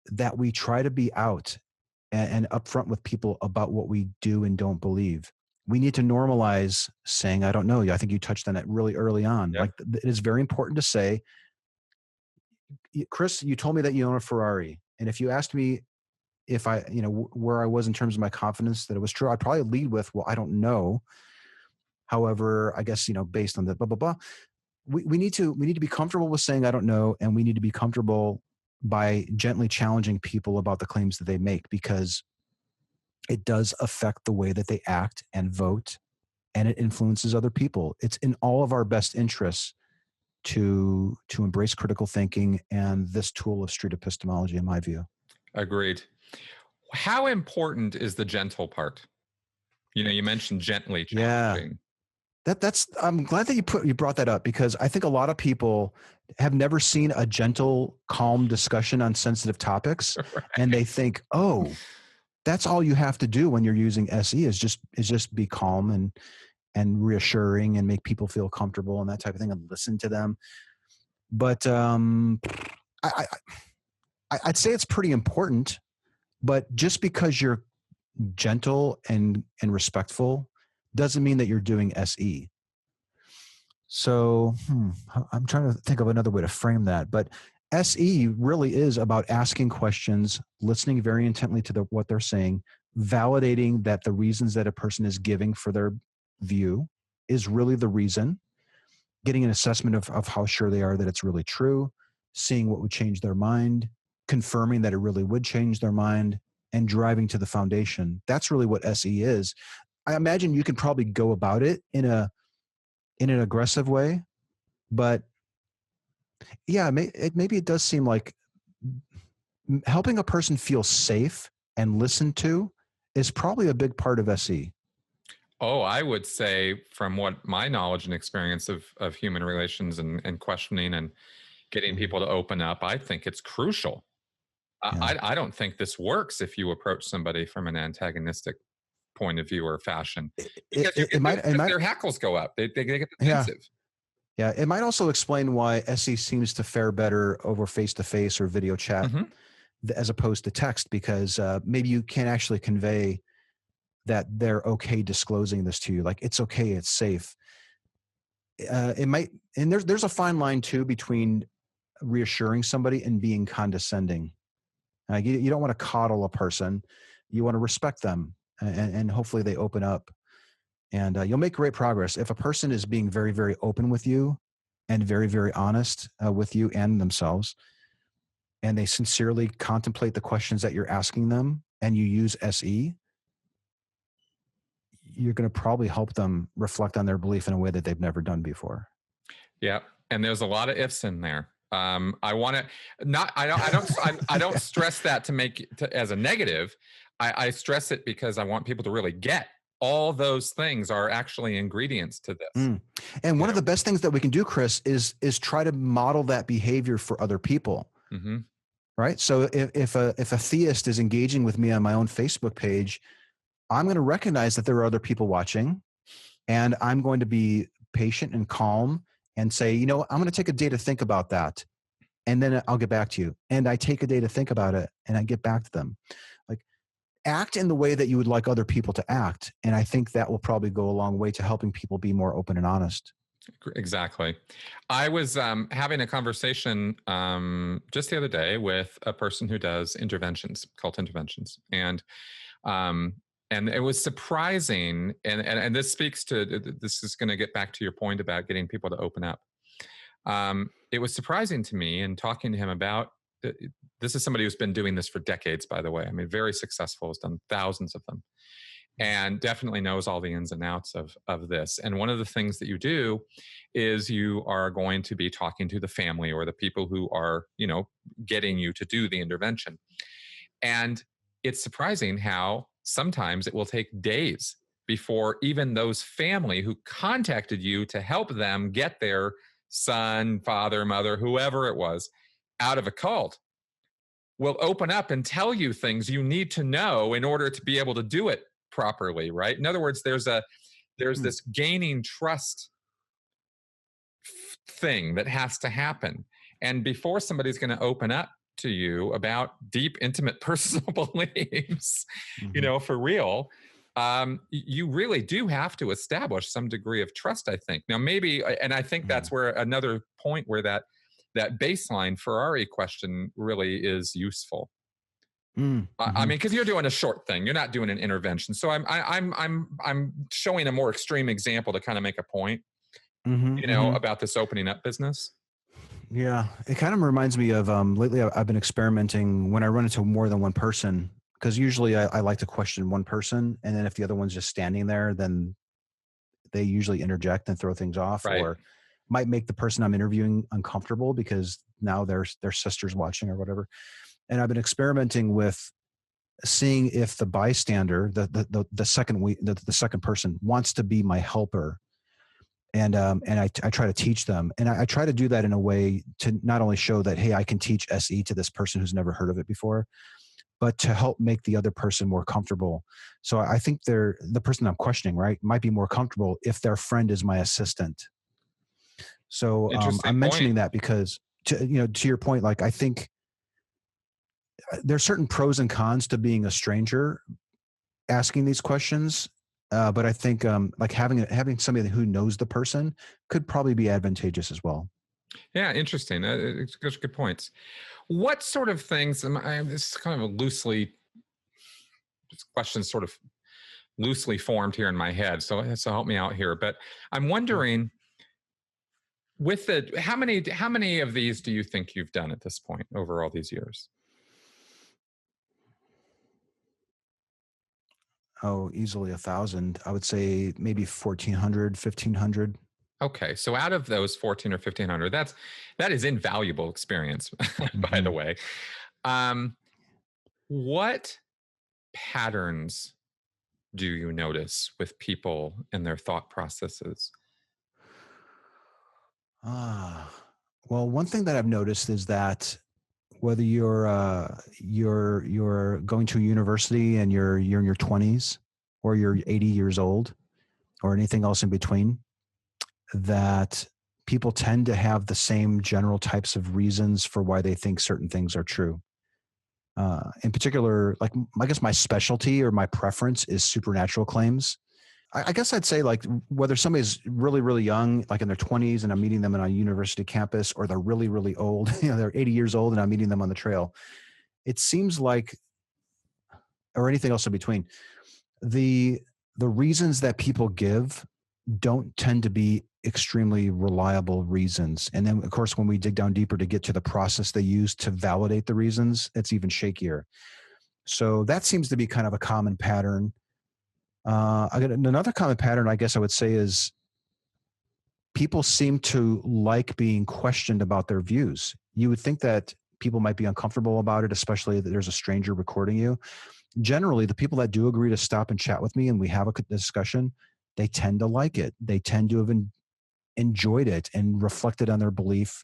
that we try to be out and upfront with people about what we do and don't believe. We need to normalize saying, I don't know. I think you touched on it really early on. Yep. Like, it is very important to say, Chris, you told me that you own a Ferrari. And if you asked me if I, where I was in terms of my confidence that it was true, I'd probably lead with, well, I don't know. However, I guess, based on the blah, blah, blah, we need to be comfortable with saying, I don't know. And we need to be comfortable by gently challenging people about the claims that they make, because it does affect the way that they act and vote, and it influences other people. It's in all of our best interests to embrace critical thinking and this tool of street epistemology, in my view. Agreed. How important is the gentle part? You mentioned gently challenging. Yeah. I'm glad that you brought that up, because I think a lot of people have never seen a gentle, calm discussion on sensitive topics. Right. And they think, oh, that's all you have to do when you're using SE is just be calm and reassuring and make people feel comfortable and that type of thing, and listen to them. But I'd say it's pretty important, but just because you're gentle and respectful doesn't mean that you're doing SE. So I'm trying to think of another way to frame that, but SE really is about asking questions, listening very intently to what they're saying, validating that the reasons that a person is giving for their view is really the reason, getting an assessment of how sure they are that it's really true, seeing what would change their mind, confirming that it really would change their mind, and driving to the foundation. That's really what SE is. I imagine you can probably go about it in an aggressive way, but yeah, maybe it does seem like helping a person feel safe and listened to is probably a big part of SE. Oh, I would say, from what my knowledge and experience of human relations and questioning and getting people to open up. I think it's crucial. I don't think this works if you approach somebody from an antagonistic point of view or fashion, because their hackles go up. They get defensive. Yeah, it might also explain why SE seems to fare better over face-to-face or video chat as opposed to text, because maybe you can't actually convey that they're okay disclosing this to you. Like, it's okay, it's safe. It might, and there's a fine line too between reassuring somebody and being condescending. You don't want to coddle a person. You want to respect them, and hopefully they open up. And you'll make great progress. If a person is being very, very open with you and very, very honest with you and themselves, and they sincerely contemplate the questions that you're asking them, and you use SE, you're going to probably help them reflect on their belief in a way that they've never done before. Yeah. And there's a lot of ifs in there. I want to not, I don't stress that to make as a negative. I stress it because I want people to really get all those things are actually ingredients to this. And one of the best things that we can do, Chris, is try to model that behavior for other people. Right. So if a theist is engaging with me on my own Facebook page, I'm going to recognize that there are other people watching, and I'm going to be patient and calm and say, you know, I'm going to take a day to think about that, and then I'll get back to you. And I take a day to think about it, and I get back to them. Like, act in the way that you would like other people to act. And I think that will probably go a long way to helping people be more open and honest. Exactly. I was having a conversation just the other day with a person who does interventions, cult interventions. And it was surprising. And this speaks to, this is going to get back to your point about getting people to open up. It was surprising to me in talking to him about, this is somebody who's been doing this for decades, by the way. I mean, very successful, has done thousands of them, and definitely knows all the ins and outs of this. And one of the things that you do is you are going to be talking to the family or the people who are, you know, getting you to do the intervention. And it's surprising how sometimes it will take days before even those family who contacted you to help them get their son, father, mother, whoever it was, out of a cult will open up and tell you things you need to know in order to be able to do it properly, right? In other words, there's this gaining trust thing that has to happen. And before somebody's going to open up to you about deep, intimate, personal beliefs, you know, for real, you really do have to establish some degree of trust, I think. Now, maybe, and I think that's where another point where that baseline Ferrari question really is useful. I mean, because you're doing a short thing, you're not doing an intervention. So I'm showing a more extreme example to kind of make a point, you know, about this opening up business. Yeah, it kind of reminds me of lately I've been experimenting when I run into more than one person, because usually I like to question one person, and then if the other one's just standing there, then they usually interject and throw things off, or might make the person I'm interviewing uncomfortable because now their sister's watching or whatever. And I've been experimenting with seeing if the bystander, the second person, wants to be my helper. And I try to teach them, and I try to do that in a way to not only show that, hey, I can teach SE to this person who's never heard of it before, but to help make the other person more comfortable. So I think the person I'm questioning, right, might be more comfortable if their friend is my assistant. So I'm mentioning that because, to your point, like, I think there's certain pros and cons to being a stranger asking these questions. But I think like having somebody who knows the person could probably be advantageous as well. Yeah, interesting. It's good points. What sort of things? This is kind of this question sort of loosely formed here in my head. So help me out here. But I'm wondering, with how many of these do you think you've done at this point over all these years? Oh, easily 1,000. I would say maybe 1,400, 1,500. Okay, so out of those 1,400 or 1,500, that is invaluable experience, by the way. What patterns do you notice with people and their thought processes? Well, one thing that I've noticed is that whether you're going to a university and you're in your 20s, or you're 80 years old, or anything else in between, that people tend to have the same general types of reasons for why they think certain things are true. In particular, like, I guess my specialty or my preference is supernatural claims. I guess I'd say, like, whether somebody's really, really young, like in their 20s, and I'm meeting them on a university campus, or they're really, really old, they're 80 years old and I'm meeting them on the trail. It seems like, or anything else in between, the the reasons that people give don't tend to be extremely reliable reasons. And then, of course, when we dig down deeper to get to the process they use to validate the reasons, it's even shakier. So that seems to be kind of a common pattern. I got another common pattern, I guess I would say, is people seem to like being questioned about their views. You would think that people might be uncomfortable about it, especially that there's a stranger recording you. Generally, the people that do agree to stop and chat with me and we have a discussion, they tend to like it. They tend to have enjoyed it and reflected on their belief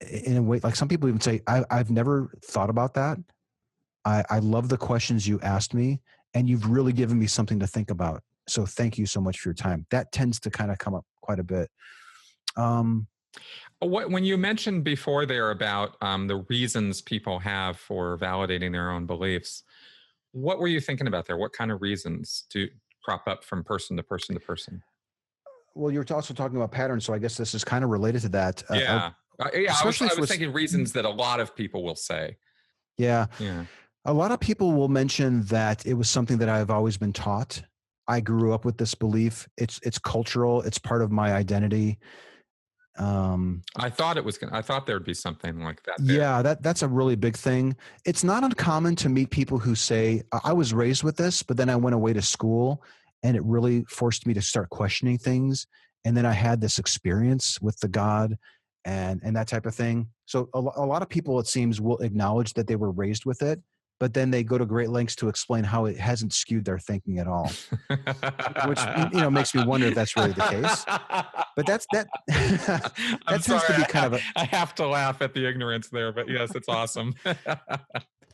in a way. Like, some people even say, I've never thought about that. I love the questions you asked me, and you've really given me something to think about. So thank you so much for your time. That tends to kind of come up quite a bit. When you mentioned before there about the reasons people have for validating their own beliefs, what were you thinking about there? What kind of reasons do crop up from person to person to person? Well, you're also talking about patterns, so I guess this is kind of related to that. Yeah. Especially I was thinking reasons that a lot of people will say. Yeah. Yeah. A lot of people will mention that it was something that I've always been taught. I grew up with this belief. It's cultural. It's part of my identity. I thought there'd be something like that there. Yeah, that's a really big thing. It's not uncommon to meet people who say, I was raised with this, but then I went away to school and it really forced me to start questioning things. And then I had this experience with the God and that type of thing. So a lot of people, it seems, will acknowledge that they were raised with it, but then they go to great lengths to explain how it hasn't skewed their thinking at all, which, makes me wonder if that's really the case. But that I'm tends sorry, to be kind of I have to laugh at the ignorance there, but yes, it's awesome.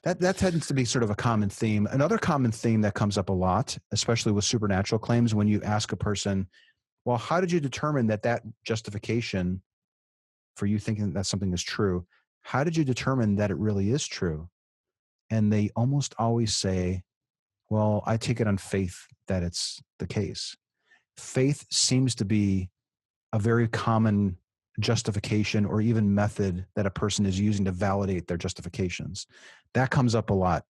that tends to be sort of a common theme. Another common theme that comes up a lot, especially with supernatural claims, when you ask a person, well, how did you determine that justification for you thinking that something is true, how did you determine that it really is true? And they almost always say, well, I take it on faith that it's the case. Faith seems to be a very common justification or even method that a person is using to validate their justifications. That comes up a lot.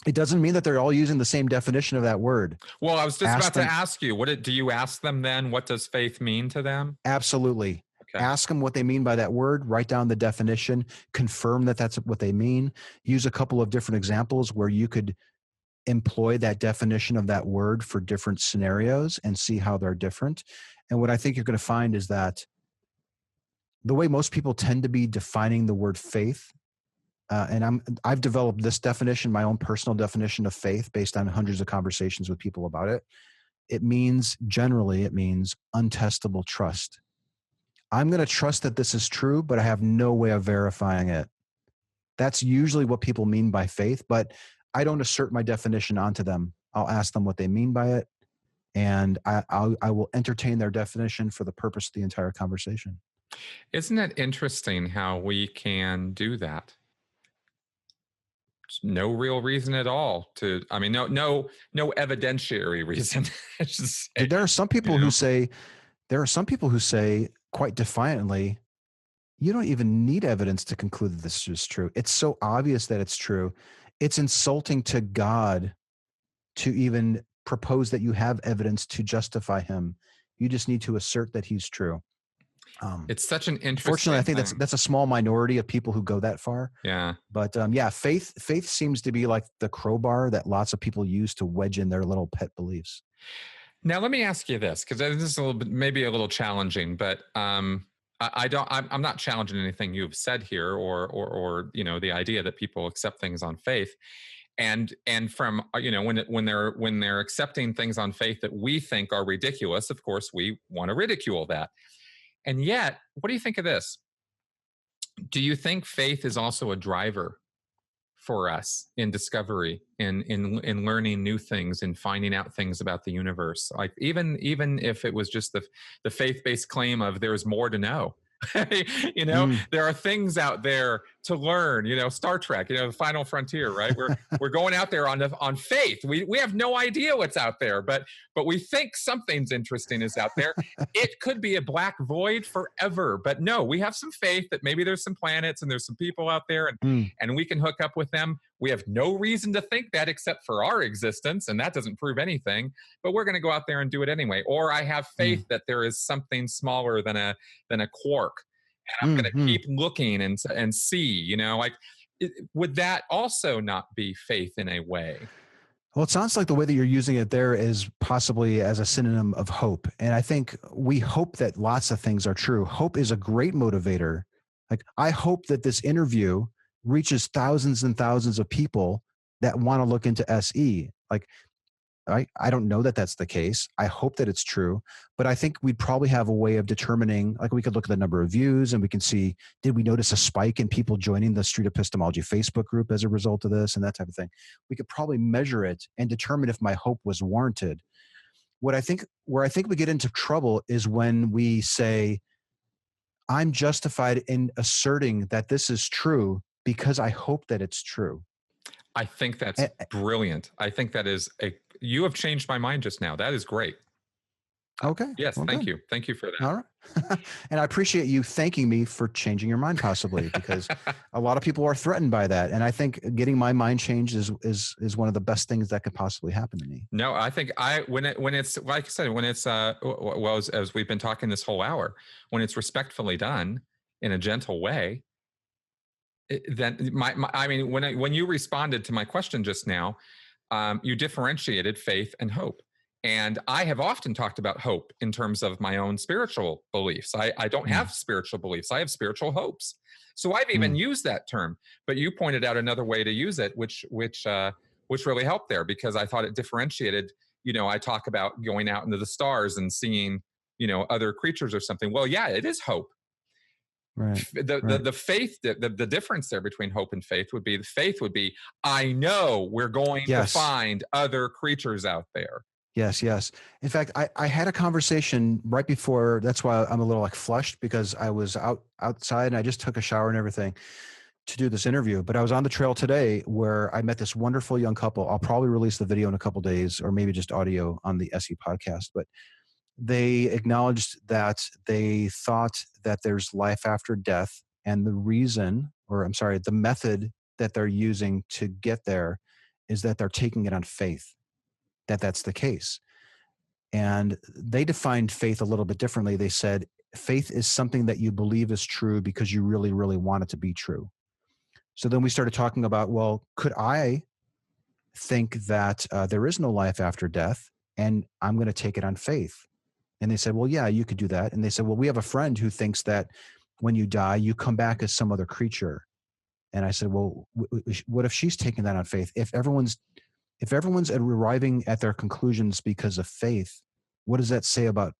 It doesn't mean that they're all using the same definition of that word. Well, I was just about to ask you, do you ask them then, what does faith mean to them? Absolutely. Okay. Ask them what they mean by that word, write down the definition, confirm that that's what they mean. Use a couple of different examples where you could employ that definition of that word for different scenarios and see how they're different. And what I think you're going to find is that the way most people tend to be defining the word faith, and I've developed this definition, my own personal definition of faith, based on hundreds of conversations with people about it. Generally, it means untestable trust. I'm going to trust that this is true, but I have no way of verifying it. That's usually what people mean by faith, but I don't assert my definition onto them. I'll ask them what they mean by it, and I will entertain their definition for the purpose of the entire conversation. Isn't it interesting how we can do that? No real reason at all no evidentiary reason. There are some people who say quite defiantly, you don't even need evidence to conclude that this is true. It's so obvious that it's true. It's insulting to God to even propose that you have evidence to justify him. You just need to assert that he's true. It's such an interesting Fortunately, I think thing. that's a small minority of people who go that far. Yeah. But faith seems to be like the crowbar that lots of people use to wedge in their little pet beliefs. Now, let me ask you this, because this is maybe a little challenging, but I'm not challenging anything you've said here, or the idea that people accept things on faith, and from when they're accepting things on faith that we think are ridiculous, of course we want to ridicule that. And yet, what do you think of this? Do you think faith is also a driver for us in discovery, in learning new things, in finding out things about the universe? Like even if it was just the faith-based claim of there's more to know. There are things out there to learn. Star Trek, the final frontier, right? We're going out there on faith. We have no idea what's out there, but we think something's interesting is out there. It could be a black void forever, but no, we have some faith that maybe there's some planets and there's some people out there, and we can hook up with them. We have no reason to think that except for our existence, and that doesn't prove anything, but we're going to go out there and do it anyway. Or I have faith that there is something smaller than a quark, and I'm going to keep looking and see, would that also not be faith in a way? Well, it sounds like the way that you're using it there is possibly as a synonym of hope. And I think we hope that lots of things are true. Hope is a great motivator. Like, I hope that this interview reaches thousands and thousands of people that want to look into SE. Like, I don't know that that's the case. I hope that it's true, but I think we'd probably have a way of determining, like, we could look at the number of views and we can see, did we notice a spike in people joining the Street Epistemology Facebook group as a result of this and that type of thing. We could probably measure it and determine if my hope was warranted. Where I think we get into trouble is when we say, I'm justified in asserting that this is true because I hope that it's true. I think that's brilliant. I think that is you have changed my mind just now. That is great. Okay. Yes. Well, thank good. you. Thank you for that. All right. And I appreciate you thanking me for changing your mind, possibly, because a lot of people are threatened by that. And I think getting my mind changed is one of the best things that could possibly happen to me. No, I think when it's like I said, when it's well, as we've been talking this whole hour, when it's respectfully done in a gentle way, then when you responded to my question just now, you differentiated faith and hope. And I have often talked about hope in terms of my own spiritual beliefs. I don't have spiritual beliefs. I have spiritual hopes. So I've even used that term, but you pointed out another way to use it, which really helped there, because I thought it differentiated. I talk about going out into the stars and seeing, other creatures or something. Well, yeah, it is hope. Right. The faith, the difference there between hope and faith would be, the faith would be, I know we're going to find other creatures out there. Yes. In fact, I had a conversation right before. That's why I'm a little flushed, because I was outside and I just took a shower and everything to do this interview. But I was on the trail today where I met this wonderful young couple. I'll probably release the video in a couple of days, or maybe just audio on the SE podcast. But they acknowledged that they thought that there's life after death, and the method that they're using to get there is that they're taking it on faith. That's the case. And they defined faith a little bit differently. They said, faith is something that you believe is true because you really, really want it to be true. So then we started talking about, well, could I think that there is no life after death and I'm going to take it on faith? And they said, well, yeah, you could do that. And they said, well, we have a friend who thinks that when you die, you come back as some other creature. And I said, well, what if she's taking that on faith? If everyone's arriving at their conclusions because of faith, what does that say about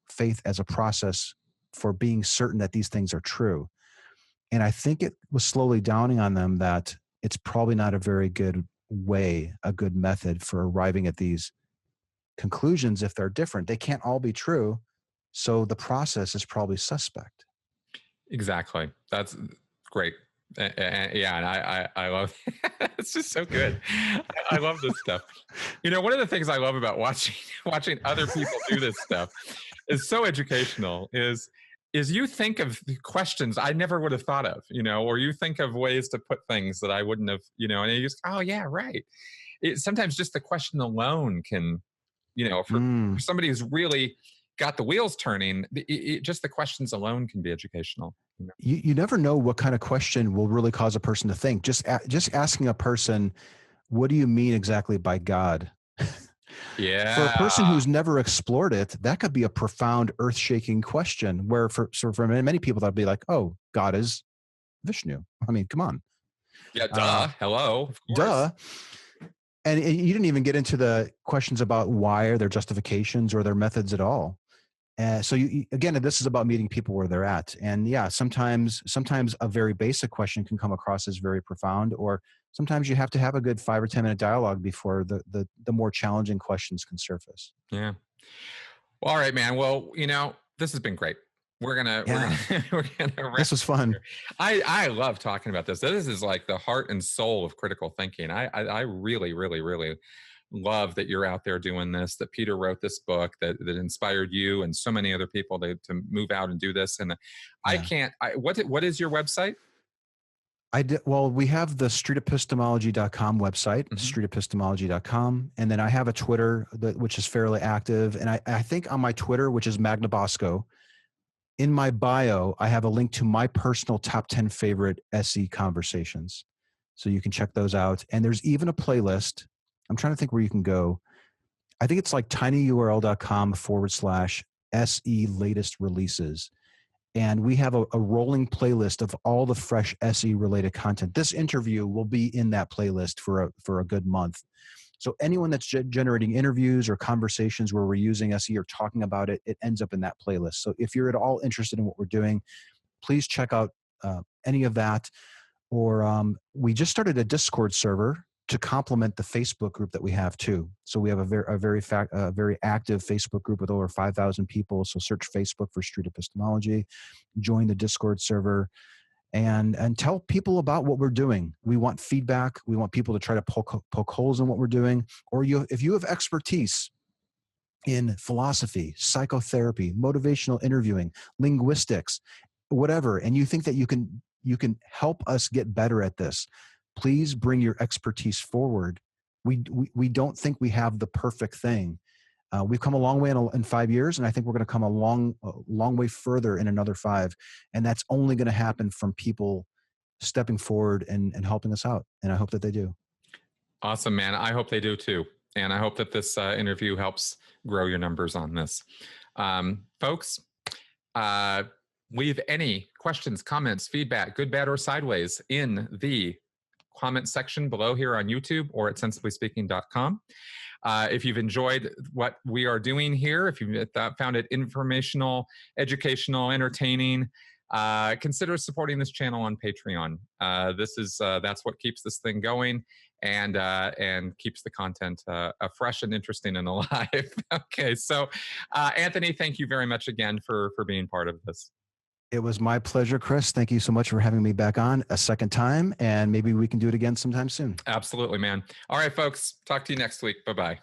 faith as a process for being certain that these things are true? And I think it was slowly dawning on them that it's probably not a very good way, a good method for arriving at these conclusions. If they're different, they can't all be true. So the process is probably suspect. Exactly. That's great. Yeah, and I love it's just so good. I love this stuff. One of the things I love about watching other people do this stuff is so educational. Is you think of questions I never would have thought of, or you think of ways to put things that I wouldn't have, and you just, oh yeah, right. Sometimes just the question alone can, for somebody who's really got the wheels turning, just the questions alone can be educational. You never know what kind of question will really cause a person to think. Just asking a person, what do you mean exactly by God? Yeah. For a person who's never explored it, that could be a profound, earth-shaking question, where for many people, that'd be like, oh, God is Vishnu. I mean, come on. Yeah, duh. Hello. Of course. Duh. And you didn't even get into the questions about why, or their justifications or their methods at all. So again, this is about meeting people where they're at. And yeah, sometimes a very basic question can come across as very profound, or sometimes you have to have a good 5 or 10 minute dialogue before the more challenging questions can surface. Yeah. Well, all right, man. Well, this has been great. We're gonna wrap This was fun. here. I love talking about this. This is like the heart and soul of critical thinking. I really, really, really love that you're out there doing this, that Peter wrote this book that inspired you and so many other people to move out and do this. And what is your website? Well, we have the streetepistemology.com website, streetepistemology.com. And then I have a Twitter which is fairly active. And I think on my Twitter, which is Magnabosco, in my bio, I have a link to my personal top 10 favorite SE conversations. So you can check those out. And there's even a playlist. I'm trying to think where you can go. I think it's like tinyurl.com/SE latest releases. And we have a rolling playlist of all the fresh SE related content. This interview will be in that playlist for a good month. So anyone that's generating interviews or conversations where we're using SE or talking about it, it ends up in that playlist. So if you're at all interested in what we're doing, please check out any of that. Or we just started a Discord server to complement the Facebook group that we have too. So we have a very active Facebook group with over 5,000 people. So search Facebook for Street Epistemology, join the Discord server, and tell people about what we're doing. We want feedback. We want people to try to poke holes in what we're doing. Or if you have expertise in philosophy, psychotherapy, motivational interviewing, linguistics, whatever, and you think that you can help us get better at this, please bring your expertise forward. We don't think we have the perfect thing. We've come a long way in 5 years, and I think we're going to come a long way further in another 5. And that's only going to happen from people stepping forward and helping us out. And I hope that they do. Awesome, man. I hope they do too. And I hope that this interview helps grow your numbers on this. Folks, leave any questions, comments, feedback, good, bad, or sideways in the comment section below here on YouTube or at sensiblyspeaking.com. If you've enjoyed what we are doing here, if you've found it informational, educational, entertaining, consider supporting this channel on Patreon. That's what keeps this thing going and keeps the content fresh and interesting and alive. Okay, so Anthony, thank you very much again for being part of this. It was my pleasure, Chris. Thank you so much for having me back on a second time, and maybe we can do it again sometime soon. Absolutely, man. All right, folks. Talk to you next week. Bye-bye.